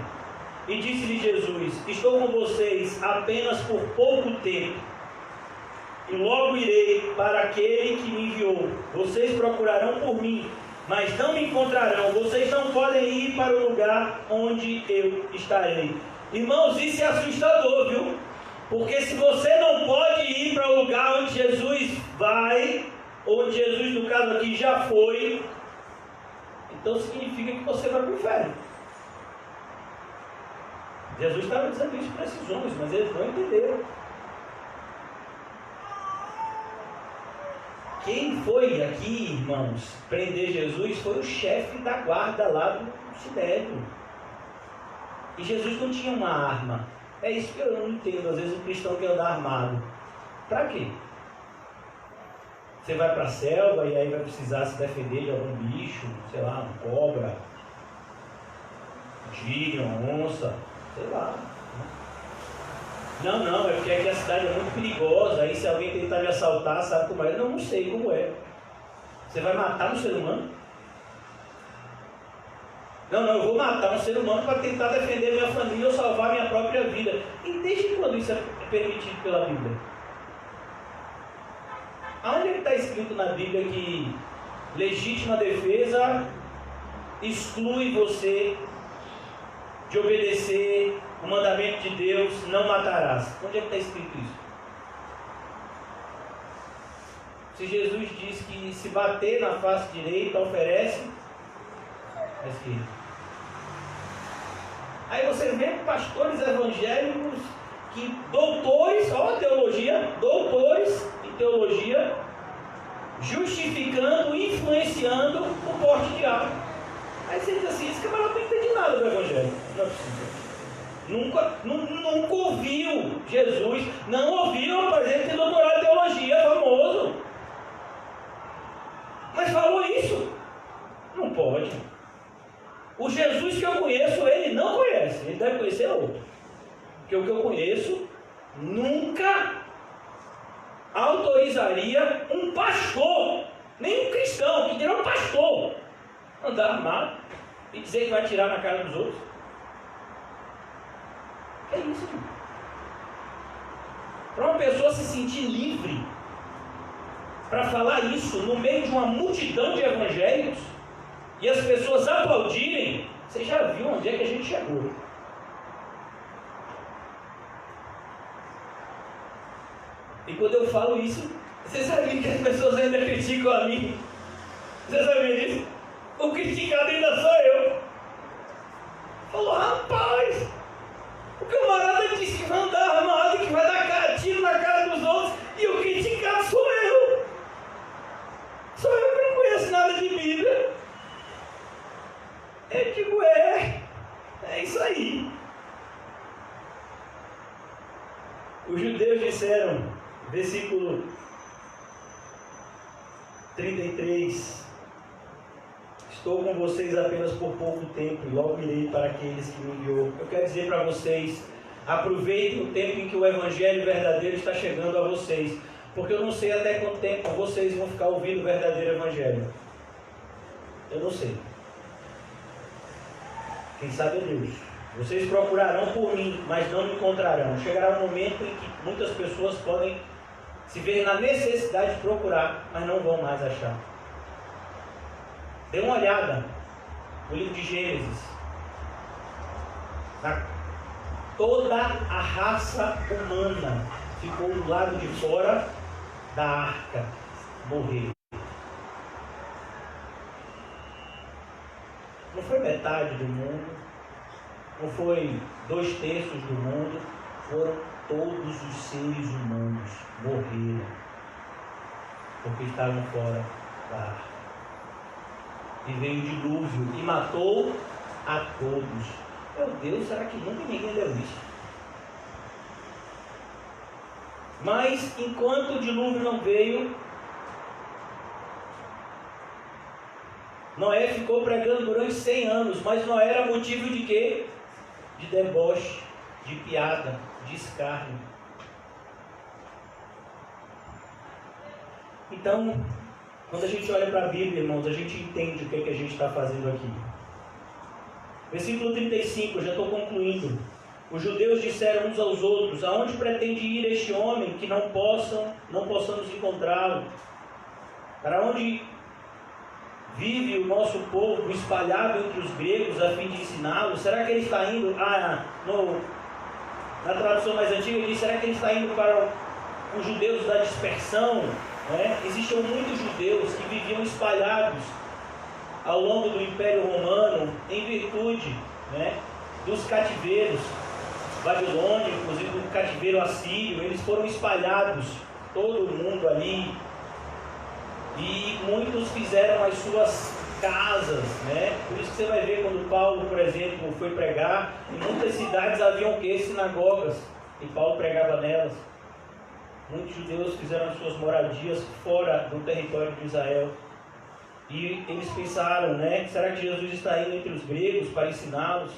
E disse-lhe Jesus: estou com vocês apenas por pouco tempo, e logo irei para aquele que me enviou. Vocês procurarão por mim, mas não me encontrarão. Vocês não podem ir para o lugar onde eu estarei. Irmãos, isso é assustador, viu? Porque se você não pode ir para o lugar onde Jesus vai, onde Jesus, no caso aqui, já foi, então significa que você vai para o inferno. Jesus estava dizendo isso para esses homens, mas eles não entenderam. Quem foi aqui, irmãos, prender Jesus foi o chefe da guarda lá do Sinédrio. E Jesus não tinha uma arma. É isso que eu não entendo. Às vezes o cristão quer andar armado. Para quê? Você vai para a selva e aí vai precisar se defender de algum bicho, sei lá, uma cobra, um tigre, uma onça. Sei lá. Não, é porque aqui a cidade é muito perigosa, aí se alguém tentar me assaltar, sabe como é? Não sei como é. Você vai matar um ser humano? Não, eu vou matar um ser humano para tentar defender minha família ou salvar minha própria vida. E desde quando isso é permitido pela Bíblia? Aonde é que está escrito na Bíblia que legítima defesa exclui você de obedecer o mandamento de Deus, não matarás? Onde é que está escrito isso? Se Jesus diz que se bater na face direita, oferece a esquerda. Aí você vê pastores evangélicos, que doutores, teologia, doutores em teologia, justificando, influenciando o porte de arma. Aí você diz assim, esse camarada não entende nada do evangelho. Não é possível. Nunca ouviu Jesus, não ouviu, por exemplo, tem doutorado em teologia, famoso. Mas falou isso? Não pode. O Jesus que eu conheço, ele não conhece. Ele deve conhecer outro. Porque o que eu conheço nunca autorizaria um pastor, nem um cristão, que dirá um pastor, andar armado e dizer que vai atirar na cara dos outros. É isso. Para uma pessoa se sentir livre para falar isso no meio de uma multidão de evangélicos e as pessoas aplaudirem, você já viu onde é que a gente chegou. E quando eu falo isso, você sabia que as pessoas ainda criticam a mim? Você sabia disso? O criticado ainda sou eu. Falou, rapaz, o camarada disse que vai andar armado e que vai dar tiro na cara dos outros, e o criticado sou eu. Sou eu que não conheço nada de Bíblia. Eu digo, é isso aí. Os judeus disseram, versículo 33, estou com vocês apenas por pouco tempo, e logo irei para aqueles que me enviou. Eu quero dizer para vocês, aproveitem o tempo em que o Evangelho verdadeiro está chegando a vocês, porque eu não sei até quanto tempo vocês vão ficar ouvindo o verdadeiro Evangelho. Eu não sei. Quem sabe é Deus. Vocês procurarão por mim, mas não me encontrarão. Chegará um momento em que muitas pessoas podem se ver na necessidade de procurar, mas não vão mais achar. Dê uma olhada no livro de Gênesis. Toda a raça humana ficou do lado de fora da arca, morreu. Não foi metade do mundo, não foi 2/3 do mundo, foram todos os seres humanos morreram, porque estavam fora da arca. E veio o dilúvio e matou a todos. Meu Deus, será que nunca ninguém leu isso? Mas enquanto o dilúvio não veio, Noé ficou pregando durante 100 anos, mas Noé era motivo de quê? De deboche, de piada, de escárnio. Então, quando a gente olha para a Bíblia, irmãos, a gente entende o que a gente está fazendo aqui. Versículo 35, eu já estou concluindo. Os judeus disseram uns aos outros, aonde pretende ir este homem que não possamos encontrá-lo? Para onde vive o nosso povo espalhado entre os gregos a fim de ensiná-lo? Será que ele está indo, na tradução mais antiga diz, será que ele está indo para os judeus da dispersão? Existiam muitos judeus que viviam espalhados ao longo do Império Romano em virtude dos cativeiros babilônicos e do cativeiro assírio. Eles foram espalhados, todo mundo ali, e muitos fizeram as suas casas, Por isso que você vai ver quando Paulo, por exemplo, foi pregar, em muitas cidades haviam sinagogas, e Paulo pregava nelas. Muitos judeus fizeram as suas moradias fora do território de Israel. E eles pensaram, será que Jesus está indo entre os gregos para ensiná-los?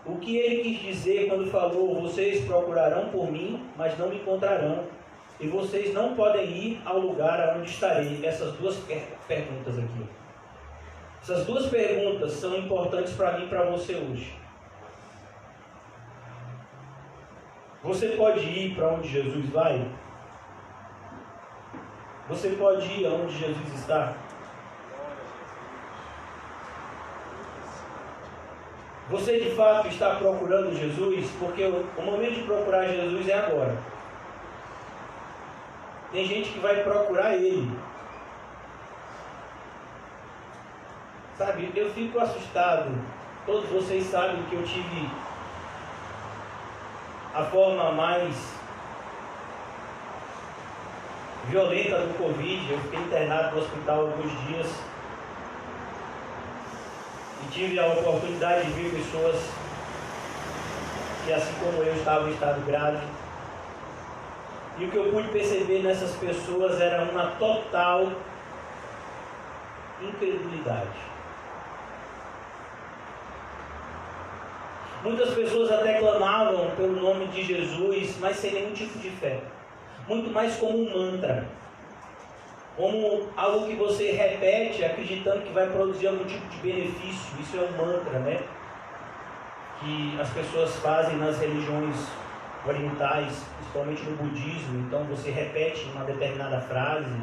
o que ele quis dizer quando falou: vocês procurarão por mim, mas não me encontrarão, e vocês não podem ir ao lugar onde estarei. Essas duas perguntas aqui. Essas duas perguntas são importantes para mim e para você hoje. Você pode ir para onde Jesus vai? Você pode ir aonde Jesus está? Você de fato está procurando Jesus? Porque o momento de procurar Jesus é agora. Tem gente que vai procurar Ele. Sabe, eu fico assustado. Todos vocês sabem que eu tive a forma mais violenta do Covid. Eu fiquei internado no hospital alguns dias e tive a oportunidade de ver pessoas que, assim como eu, estavam em estado grave. E o que eu pude perceber nessas pessoas era uma total incredulidade. Muitas pessoas até clamavam pelo nome de Jesus, mas sem nenhum tipo de fé. Muito mais como um mantra. Como algo que você repete, acreditando que vai produzir algum tipo de benefício. Isso é um mantra, né? Que as pessoas fazem nas religiões orientais, principalmente no budismo. Então você repete uma determinada frase,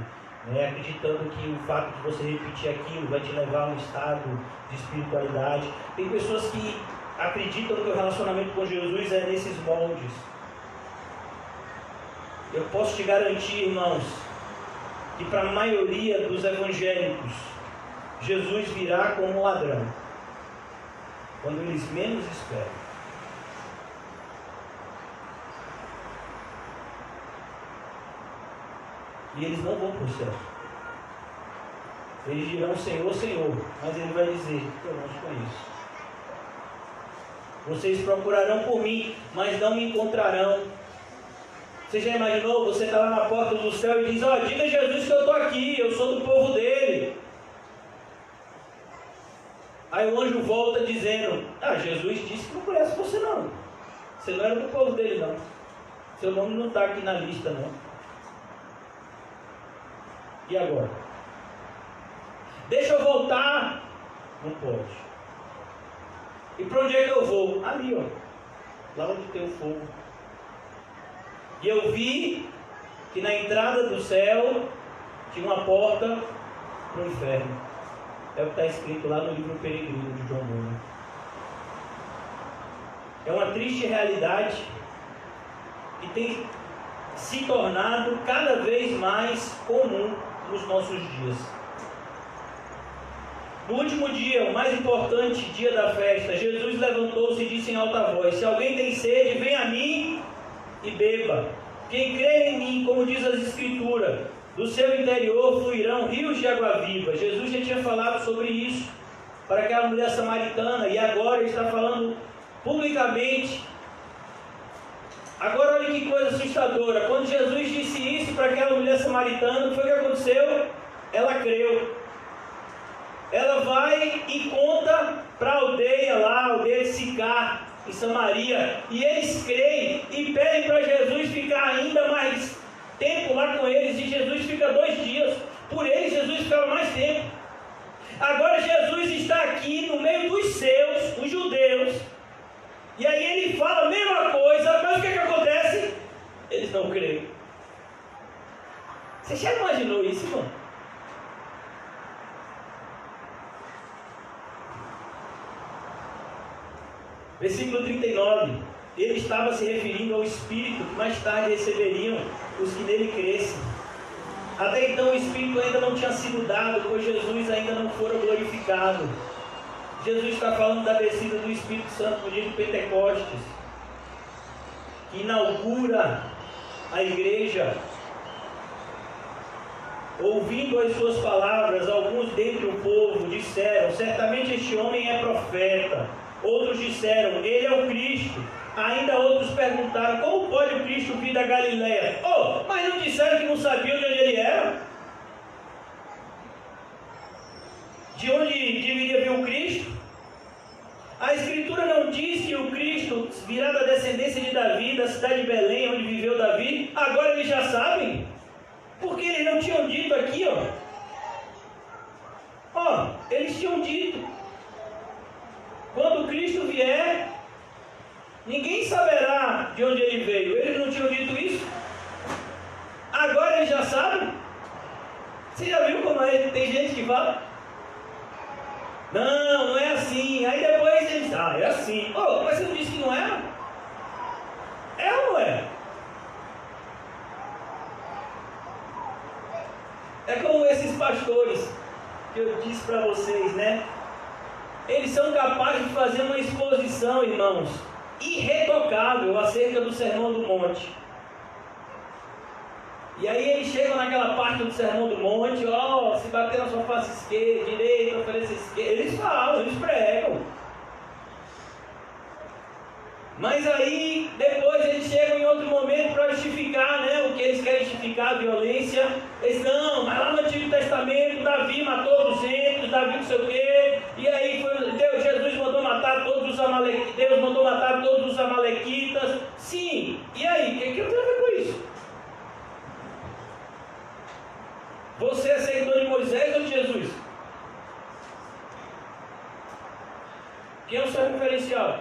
né, acreditando que o fato de você repetir aquilo vai te levar a um estado de espiritualidade. Tem pessoas que acreditam que o relacionamento com Jesus é nesses moldes. Eu posso te garantir, irmãos, que para a maioria dos evangélicos, Jesus virá como um ladrão, quando eles menos esperam. E eles não vão para o céu. Eles dirão: Senhor, Senhor, mas Ele vai dizer: eu não te conheço. Vocês procurarão por mim, mas não me encontrarão. Você já imaginou? Você está lá na porta do céu e diz: ó, diga a Jesus que eu estou aqui, eu sou do povo dele. Aí o anjo volta dizendo: ah, Jesus disse que não conhece você não. Você não era do povo dele não. Seu nome não está aqui na lista não. E agora? Deixa eu voltar. Não pode. E para onde é que eu vou? Ali, ó. Lá onde tem o fogo. E eu vi que na entrada do céu tinha uma porta para o inferno. É o que está escrito lá no livro Peregrino de John Bunyan. É uma triste realidade que tem se tornado cada vez mais comum nos nossos dias. No último dia, o mais importante dia da festa, Jesus levantou-se e disse em alta voz: se alguém tem sede, venha a mim e beba. Quem crê em mim, como diz as Escrituras, do seu interior fluirão rios de água viva. Jesus já tinha falado sobre isso para aquela mulher samaritana, e agora ele está falando publicamente. Agora olha que coisa assustadora. Quando Jesus disse isso para aquela mulher samaritana, o que foi que aconteceu? Ela creu. Ela vai e conta para a aldeia lá, a aldeia de Sicar, em Samaria, e eles creem e pedem para Jesus ficar ainda mais tempo lá com eles, e Jesus fica 2 dias. Por eles Jesus ficava mais tempo. Agora Jesus está aqui no meio dos seus, os judeus, e aí ele fala a mesma coisa, mas o que acontece? Eles não creem. Você já imaginou isso, irmão? Versículo 39. Ele estava se referindo ao Espírito que mais tarde receberiam os que nele crescem. Até então o Espírito ainda não tinha sido dado, pois Jesus ainda não fora glorificado. Jesus está falando da descida do Espírito Santo no dia de Pentecostes, que inaugura a igreja. Ouvindo as suas palavras, alguns dentre o povo disseram: certamente este homem é profeta. Outros disseram: ele é o Cristo. Ainda outros perguntaram: como pode o Cristo vir da Galileia? Oh, mas não disseram que não sabiam de onde ele era? De onde deveria vir o Cristo? A Escritura não diz que o Cristo Você já viu como é? Tem gente que fala, não é assim. Aí depois ele diz, é assim. Oh, mas você não disse que não era? É ou não é? É como esses pastores que eu disse para vocês, né? Eles são capazes de fazer uma exposição, irmãos, irretocável acerca do Sermão do Monte. E aí eles chegam naquela parte do Sermão do Monte, se bater na sua face esquerda, direita, oferecer esquerda. Eles falam, eles pregam. Mas aí, depois eles chegam em outro momento para justificar, né, o que eles querem justificar, a violência. Eles, não, mas lá no Antigo Testamento, Davi matou 200, Davi não sei o quê. E aí, Jesus mandou matar todos os amalequitas. Deus mandou matar todos os amalequitas. Sim, e aí, o que eu tenho a ver com isso? Você aceitou de Moisés ou de Jesus? Quem é o seu referencial?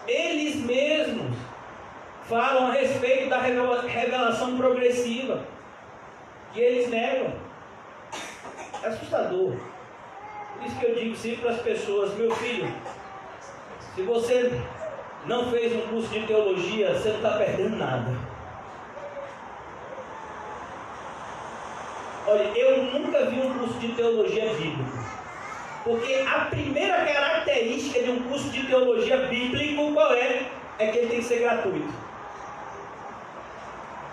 Eles mesmos falam a respeito da revelação progressiva, que eles negam. É assustador. Por isso que eu digo sempre para as pessoas, meu filho, se você não fez um curso de teologia, você não está perdendo nada. Olha, eu nunca vi um curso de teologia bíblica. Porque a primeira característica de um curso de teologia bíblico, qual é? É que ele tem que ser gratuito.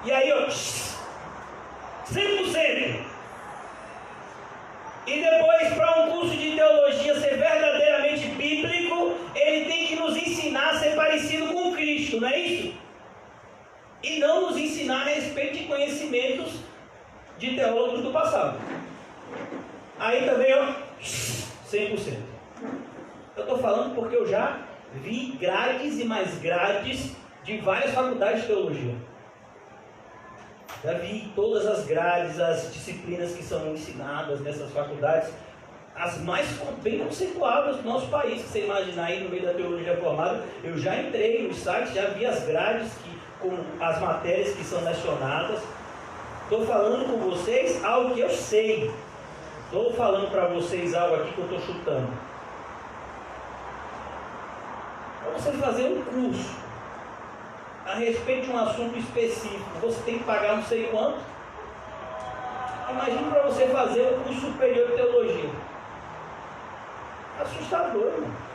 E aí, 100%. E depois, para um curso de teologia ser verdadeiramente bíblico, ele tem que nos ensinar a ser parecido com Cristo, não é isso? E não nos ensinar a respeito de conhecimentos de teólogos do passado. Aí também, 100%. Eu estou falando porque eu já vi grades e mais grades de várias faculdades de teologia. Já vi todas as grades, as disciplinas que são ensinadas nessas faculdades, as mais bem conceituadas do nosso país, que você imaginar aí no meio da teologia formada. Eu já entrei no site, já vi as grades com as matérias que são lecionadas. Estou falando com vocês algo que eu sei. Estou falando para vocês algo aqui que eu estou chutando. Para você fazer um curso a respeito de um assunto específico, você tem que pagar não sei quanto. Imagine para você fazer um curso superior de teologia. Assustador, irmão.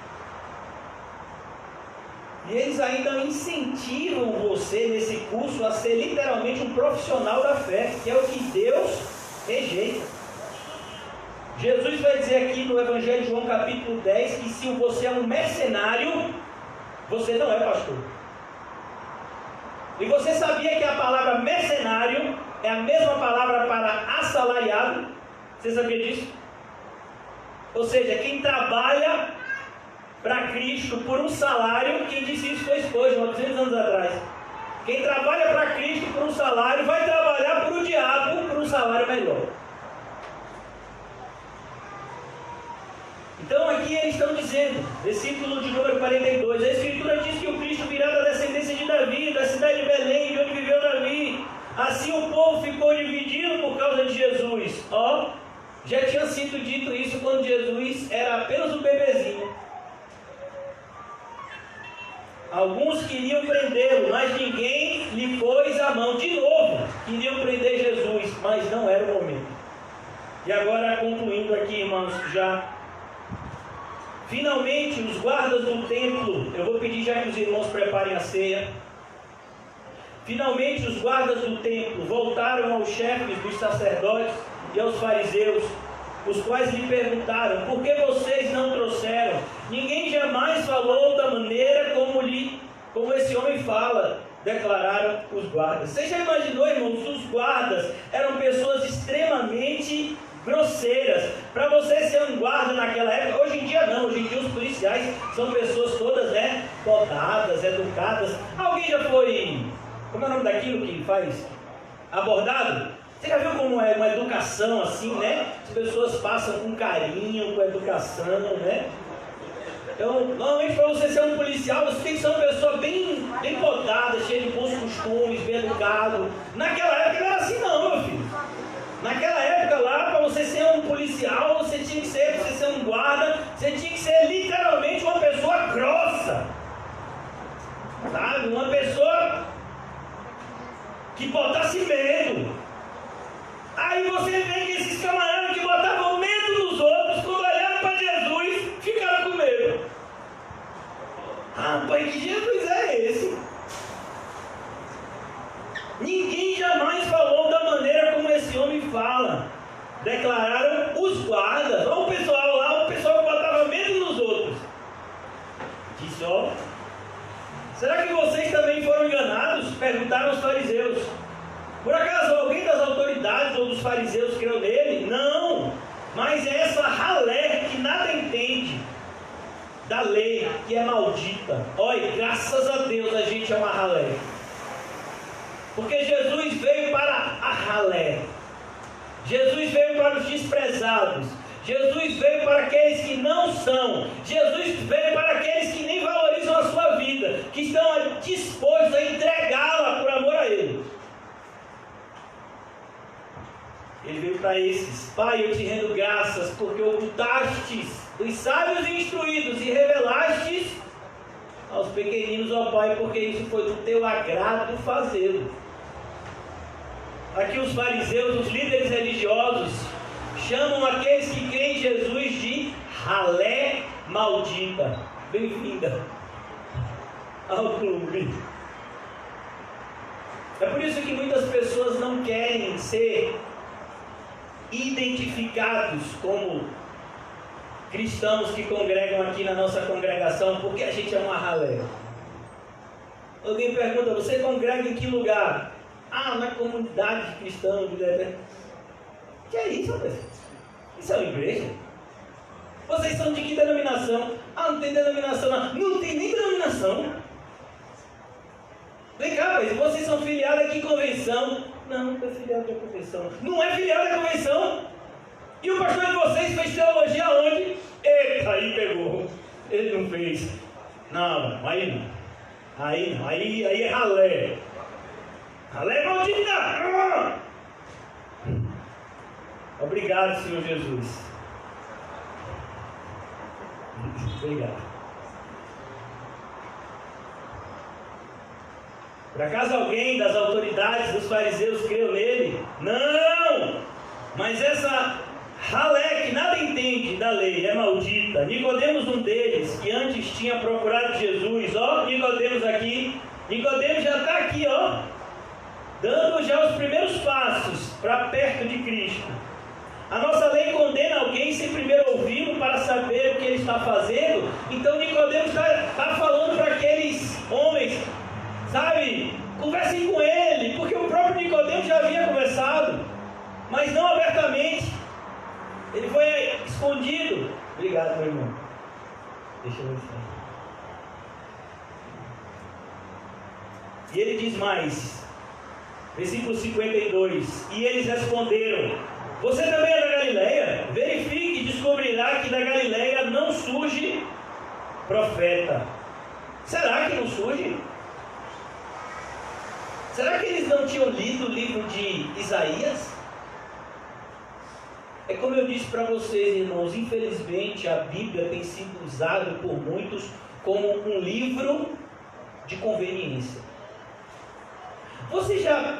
E eles ainda incentivam você nesse curso a ser literalmente um profissional da fé, que é o que Deus rejeita. Jesus vai dizer aqui no Evangelho de João capítulo 10 que se você é um mercenário, você não é pastor. E você sabia que a palavra mercenário é a mesma palavra para assalariado? Você sabia disso? Ou seja, quem trabalha para Cristo por um salário, quem disse isso foi Spurgeon, há 200 anos atrás. Quem trabalha para Cristo por um salário, vai trabalhar para o diabo por um salário melhor. Então aqui eles estão dizendo, versículo de número 42, a Escritura diz que o Cristo virá da descendência de Davi, da cidade de Belém, de onde viveu Davi. Assim o povo ficou dividido por causa de Jesus. Já tinha sido dito isso quando Jesus era apenas um bebezinho. Alguns queriam prendê-lo, mas ninguém lhe pôs a mão. De novo, queriam prender Jesus, mas não era o momento. E agora, concluindo aqui, irmãos, já... Finalmente, os guardas do templo, eu vou pedir já que os irmãos preparem a ceia. Finalmente, os guardas do templo voltaram aos chefes dos sacerdotes e aos fariseus, os quais lhe perguntaram: por que vocês não trouxeram? Ninguém jamais falou da maneira como esse homem fala, declararam os guardas. Você já imaginou, irmãos, os guardas eram pessoas extremamente grosseiras. Para você ser um guarda naquela época, hoje em dia não, hoje em dia os policiais são pessoas todas, podadas, educadas. Alguém já foi, como é o nome daquilo que faz? Abordado? Você já viu como é uma educação assim, né? As pessoas passam com carinho, com educação, né? Então, normalmente para você ser um policial, você tem que ser uma pessoa bem podada, cheia de bons costumes, bem educado. Naquela época não era assim não, meu filho. Naquela época uma pessoa que botasse medo. Aí você vê que esses camaradas que botavam medo nos outros, quando olharam para Jesus, ficaram com medo. Rapaz, que Jesus é esse? Ninguém jamais falou da maneira como esse homem fala. Declararam os guardas. Olha o pessoal lá, o pessoal que botava medo nos outros. Disse, ó, será que vocês também foram enganados? Perguntaram os fariseus. Por acaso alguém das autoridades ou dos fariseus creu nele? Não, mas é essa ralé que nada entende da lei, que é maldita. Olha, graças a Deus a gente é uma ralé. Porque Jesus veio para a ralé. Jesus veio para os desprezados. Jesus veio para aqueles que não são. Jesus veio para aqueles que nem valorizam a sua vida, que estão dispostos a entregá-la por amor a Ele. Ele veio para esses. Pai, eu te rendo graças porque ocultastes dos sábios e instruídos e revelastes aos pequeninos, ó Pai, porque isso foi do teu agrado fazê-lo. Aqui os fariseus, os líderes religiosos, chamam aqueles que creem em Jesus de ralé maldita. Bem-vinda ao clube. É por isso que muitas pessoas não querem ser identificados como cristãos que congregam aqui na nossa congregação, porque a gente é uma ralé. Alguém pergunta, você congrega em que lugar? Ah, na comunidade cristã. Que é isso, rapaz? Isso é uma igreja? Vocês são de que denominação? Ah, não tem denominação não. Não tem nem denominação. Vem cá, rapaz, vocês são filiados aqui em convenção? Não, não é filiado da convenção. Não é filiado da convenção? E o pastor de vocês fez teologia aonde? Eita, aí pegou. Ele não fez. Não, aí não. Aí não. Aí é ralé. Ralé maldita! Obrigado, Senhor Jesus. Obrigado. Por acaso alguém das autoridades dos fariseus creu nele? Não! Mas essa ralé que nada entende da lei é maldita. Nicodemos, um deles, que antes tinha procurado Jesus, ó, Nicodemos aqui. Nicodemos já está aqui, ó, dando já os primeiros passos para perto de Cristo. A nossa lei condena alguém sem primeiro ouvi-lo para saber o que ele está fazendo. Então Nicodemos está falando para aqueles homens, sabe, conversem com ele, porque o próprio Nicodemos já havia conversado, mas não abertamente. Ele foi escondido. Obrigado, meu irmão. Deixa eu ver. E ele diz mais, versículo 52, e eles responderam, você também é da Galileia? Verifique e descobrirá que da Galileia não surge profeta. Será que não surge? Será que eles não tinham lido o livro de Isaías? É como eu disse para vocês, irmãos, infelizmente a Bíblia tem sido usada por muitos como um livro de conveniência. Você já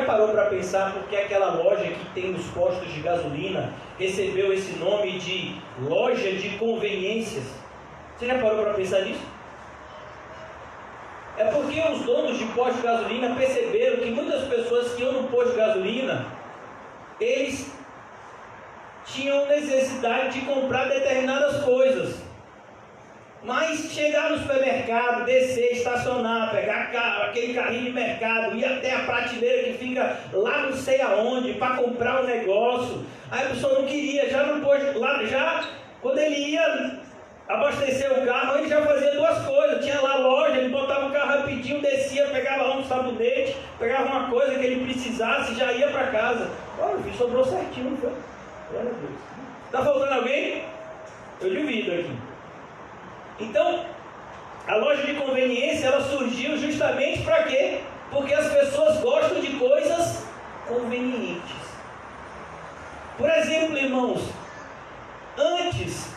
parou para pensar porque aquela loja que tem nos postos de gasolina recebeu esse nome de loja de conveniências? Você já parou para pensar nisso? É porque os donos de postos de gasolina perceberam que muitas pessoas que iam no posto de gasolina, eles tinham necessidade de comprar determinadas coisas. Mas chegar no supermercado, descer, estacionar, pegar aquele carrinho de mercado, ir até a prateleira que fica lá não sei aonde, para comprar o negócio. Aí a pessoa não queria, já não pôde, lá, já quando ele ia abastecer o carro, ele já fazia duas coisas. Tinha lá a loja, ele botava o carro rapidinho, descia, pegava lá um sabonete, pegava uma coisa que ele precisasse e já ia para casa. Olha, o filho sobrou certinho, não foi? Glória a Deus. Está faltando alguém? Eu duvido aqui. Então, a loja de conveniência, ela surgiu justamente para quê? Porque as pessoas gostam de coisas convenientes. Por exemplo, irmãos, antes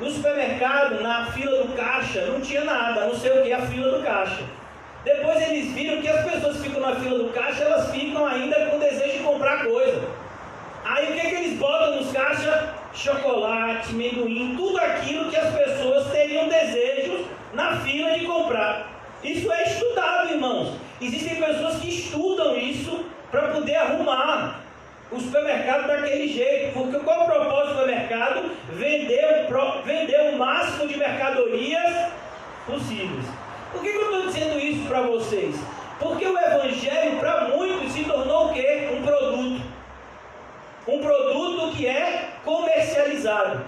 No supermercado, na fila do caixa, não tinha nada, a não ser o que? A fila do caixa. Depois eles viram que as pessoas que ficam na fila do caixa, elas ficam ainda com desejo de comprar coisa. Aí o que eles botam nos caixas? Chocolate, amendoim, tudo aquilo que as pessoas teriam desejos na fila de comprar. Isso é estudado, irmãos. Existem pessoas que estudam isso para poder arrumar o supermercado daquele jeito. Porque qual é o propósito do supermercado? Vender o máximo de mercadorias possíveis. Por que eu estou dizendo isso para vocês? Porque o Evangelho, para muitos, se tornou o quê? Um produto. Um produto que é comercializado.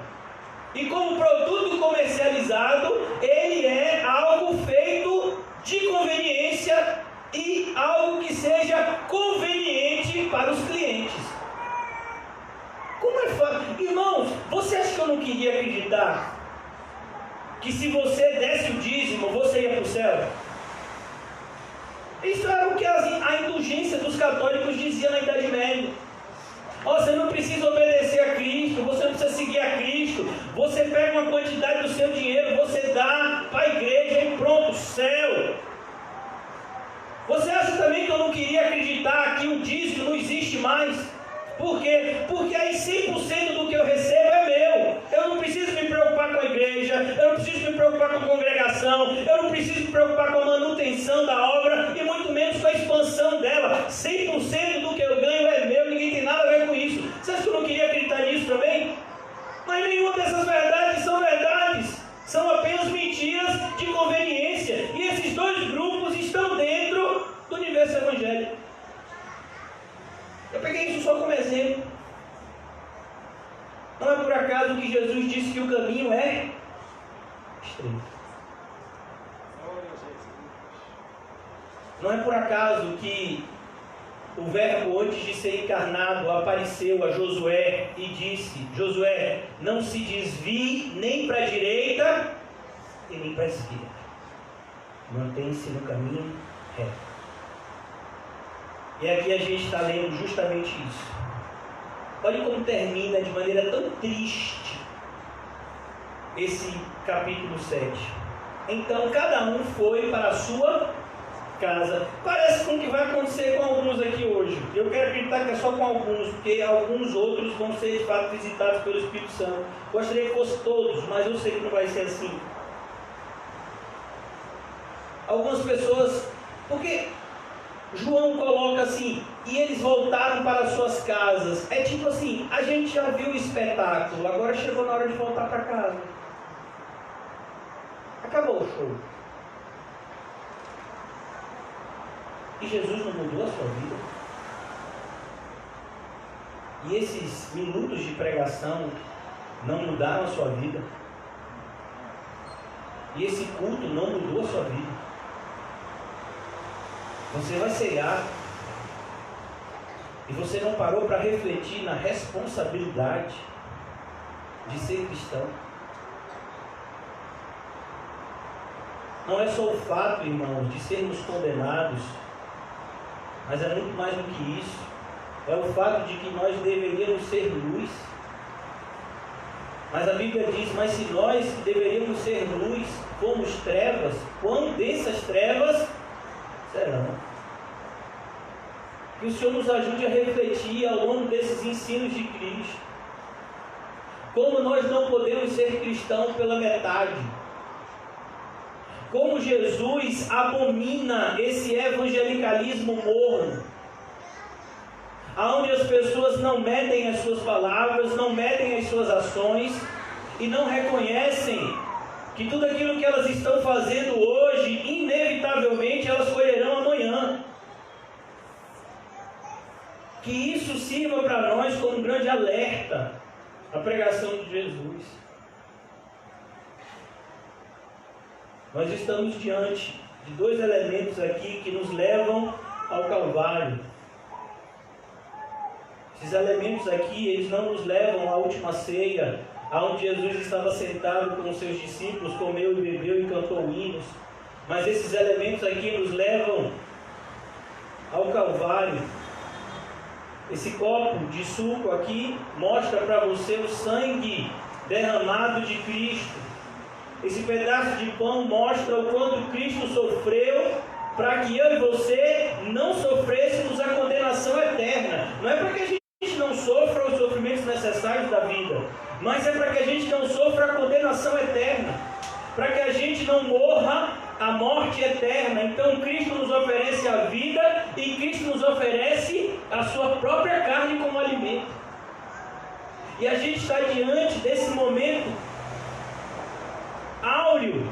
E como produto comercializado, ele é algo feito de conveniência e algo que seja conveniente para os clientes. Como é fácil? Irmãos, você acha que eu não queria acreditar que se você desse o dízimo, você ia para o céu? Isso era o que a indulgência dos católicos dizia na Idade Média. Você não precisa obedecer a Cristo, você não precisa seguir a Cristo, você pega uma quantidade do seu dinheiro, você dá para a igreja e pronto, céu. Você acha também que eu não queria acreditar que o dízimo não existe mais? Por quê? Porque aí 100% do que eu recebo é meu. Eu não preciso me preocupar com a igreja, eu não preciso me preocupar com a congregação, eu não preciso me preocupar com a manutenção da obra e muito menos com a expansão dela. 100% do que eu ganho é meu, ninguém tem nada a ver com isso. Você acha que eu não queria acreditar nisso também? Mas nenhuma dessas verdades são verdades. São apenas mentiras de conveniência. E esses dois grupos estão dentro do universo evangélico. Eu peguei isso só como exemplo. Não é por acaso que Jesus disse que o caminho é estreito. Não é por acaso que o Verbo, antes de ser encarnado, apareceu a Josué e disse: Josué, não se desvie nem para a direita e nem para a esquerda. Mantém-se no caminho reto. E aqui a gente está lendo justamente isso. Olha como termina de maneira tão triste esse capítulo 7. Então cada um foi para a sua casa. Parece com o que vai acontecer com alguns aqui hoje. Eu quero acreditar que é só com alguns, porque alguns outros vão ser de fato visitados pelo Espírito Santo. Gostaria que fosse todos, mas eu sei que não vai ser assim. Algumas pessoas, porque João coloca assim, e eles voltaram para suas casas. É tipo assim, a gente já viu o espetáculo, agora chegou na hora de voltar para casa. Acabou o show. E Jesus não mudou a sua vida? E esses minutos de pregação não mudaram a sua vida? E esse culto não mudou a sua vida? Você vai ceiar e você não parou para refletir na responsabilidade de ser cristão. Não é só o fato, irmãos, de sermos condenados, mas é muito mais do que isso. É o fato de que nós deveríamos ser luz. Mas a Bíblia diz: mas se nós que deveríamos ser luz fomos trevas, quão densas trevas serão? Que o Senhor nos ajude a refletir ao longo desses ensinos de Cristo. Como nós não podemos ser cristãos pela metade. Como Jesus abomina esse evangelicalismo morno, onde as pessoas não medem as suas palavras, não medem as suas ações e não reconhecem que tudo aquilo que elas estão fazendo hoje, inevitavelmente elas colherão amanhã. Que isso sirva para nós como um grande alerta, a pregação de Jesus. Nós estamos diante de dois elementos aqui que nos levam ao Calvário. Esses elementos aqui, eles não nos levam à última ceia, onde Jesus estava sentado com os seus discípulos, comeu e bebeu e cantou hinos. Mas esses elementos aqui nos levam ao Calvário. Esse copo de suco aqui mostra para você o sangue derramado de Cristo. Esse pedaço de pão mostra o quanto Cristo sofreu para que eu e você não sofrêssemos a condenação eterna. Não é para que a gente não sofra os sofrimentos necessários da vida, mas é para que a gente não sofra a condenação eterna, para que a gente não morra a morte eterna. Então Cristo nos oferece a vida e Cristo nos oferece a sua própria carne como alimento. E a gente está diante desse momento áureo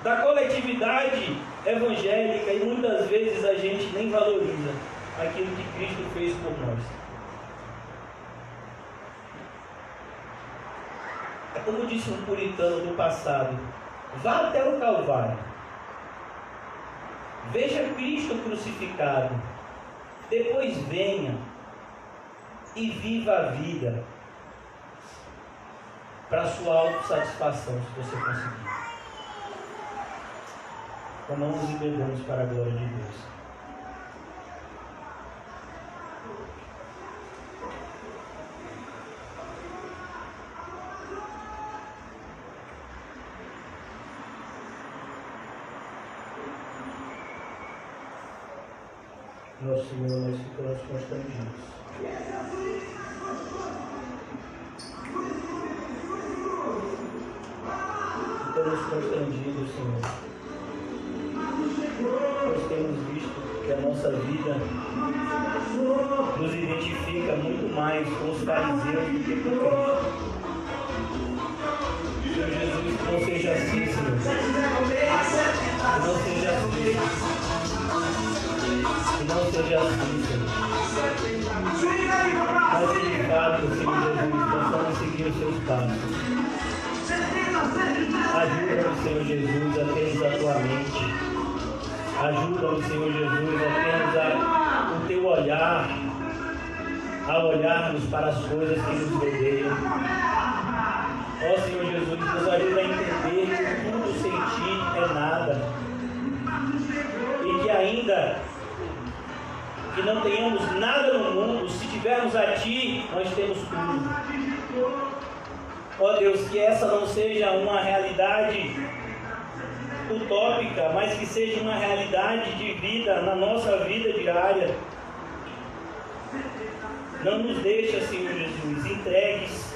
da coletividade evangélica, e muitas vezes a gente nem valoriza aquilo que Cristo fez por nós. É como disse um puritano do passado: vá até o Calvário, veja Cristo crucificado, depois venha e viva a vida para a sua autossatisfação, se você conseguir. Comamos e bebamos para a glória de Deus. Nosso Senhor, nós ficamos constrangidos. Ficamos constrangidos, Senhor. Nós temos visto que a nossa vida nos identifica muito mais com os fariseus do que com Cristo. Senhor Jesus, que não seja assim, Senhor. Que não seja assim. Que não seja assim, Senhor. Mas que de fato, Senhor Jesus, possamos seguir os seus passos. Ajuda-nos, Senhor Jesus, a termos a tua mente. Ajuda-nos, Senhor Jesus, a termos o teu olhar, a olharmos para as coisas que nos rodeiam. Ó Senhor Jesus, nos ajuda a entender que tudo sem ti é nada. E que ainda que não tenhamos nada no mundo, se tivermos a ti, nós temos tudo. Ó Deus, que essa não seja uma realidade utópica, mas que seja uma realidade de vida na nossa vida diária. Não nos deixa, Senhor Jesus, entregues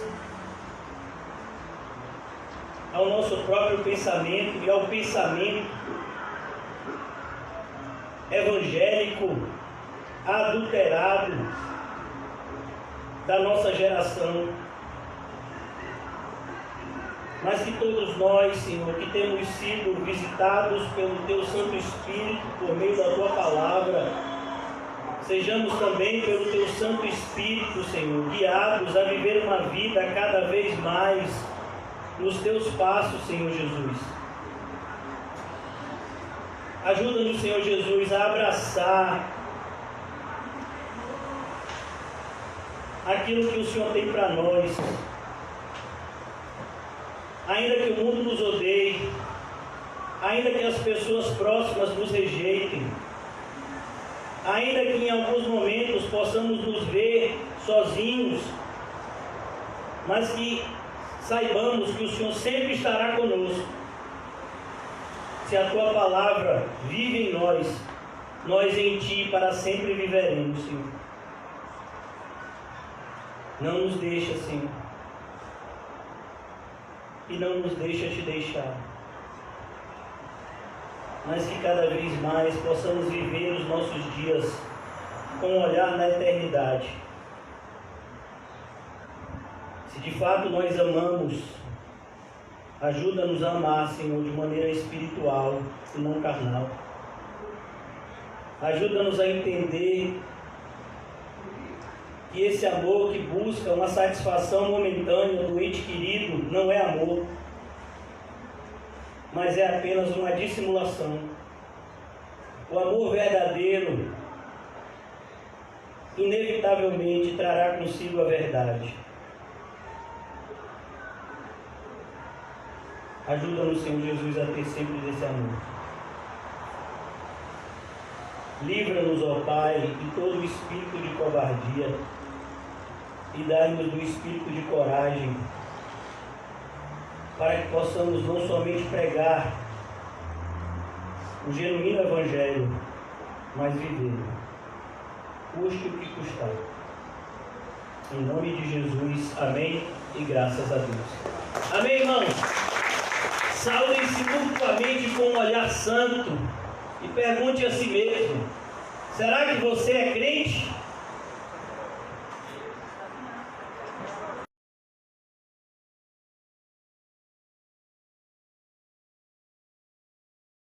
ao nosso próprio pensamento e ao pensamento evangélico adulterado da nossa geração. Mas que todos nós, Senhor, que temos sido visitados pelo Teu Santo Espírito por meio da Tua Palavra, sejamos também pelo Teu Santo Espírito, Senhor, guiados a viver uma vida cada vez mais nos Teus passos, Senhor Jesus. Ajuda-nos, Senhor Jesus, a abraçar aquilo que o Senhor tem para nós. Ainda que o mundo nos odeie, ainda que as pessoas próximas nos rejeitem, ainda que em alguns momentos possamos nos ver sozinhos, mas que saibamos que o Senhor sempre estará conosco. Se a Tua Palavra vive em nós, nós em Ti para sempre viveremos, Senhor. Não nos deixa, Senhor. E não nos deixa Te deixar. Mas que cada vez mais possamos viver os nossos dias com um olhar na eternidade. Se de fato nós amamos, ajuda-nos a amar, Senhor, de maneira espiritual e não carnal. Ajuda-nos a entender que esse amor que busca uma satisfação momentânea do ente querido não é amor, mas é apenas uma dissimulação. O amor verdadeiro inevitavelmente trará consigo a verdade. Ajuda-nos, Senhor Jesus, a ter sempre desse amor. Livra-nos, ó Pai, de todo o espírito de covardia. e dai-nos do espírito de coragem, para que possamos não somente pregar o genuíno Evangelho, mas viver, custe o que custar. Em nome de Jesus, amém e graças a Deus. Amém, irmãos? Saúde-se mutuamente com um olhar santo e pergunte a si mesmo: será que você é crente?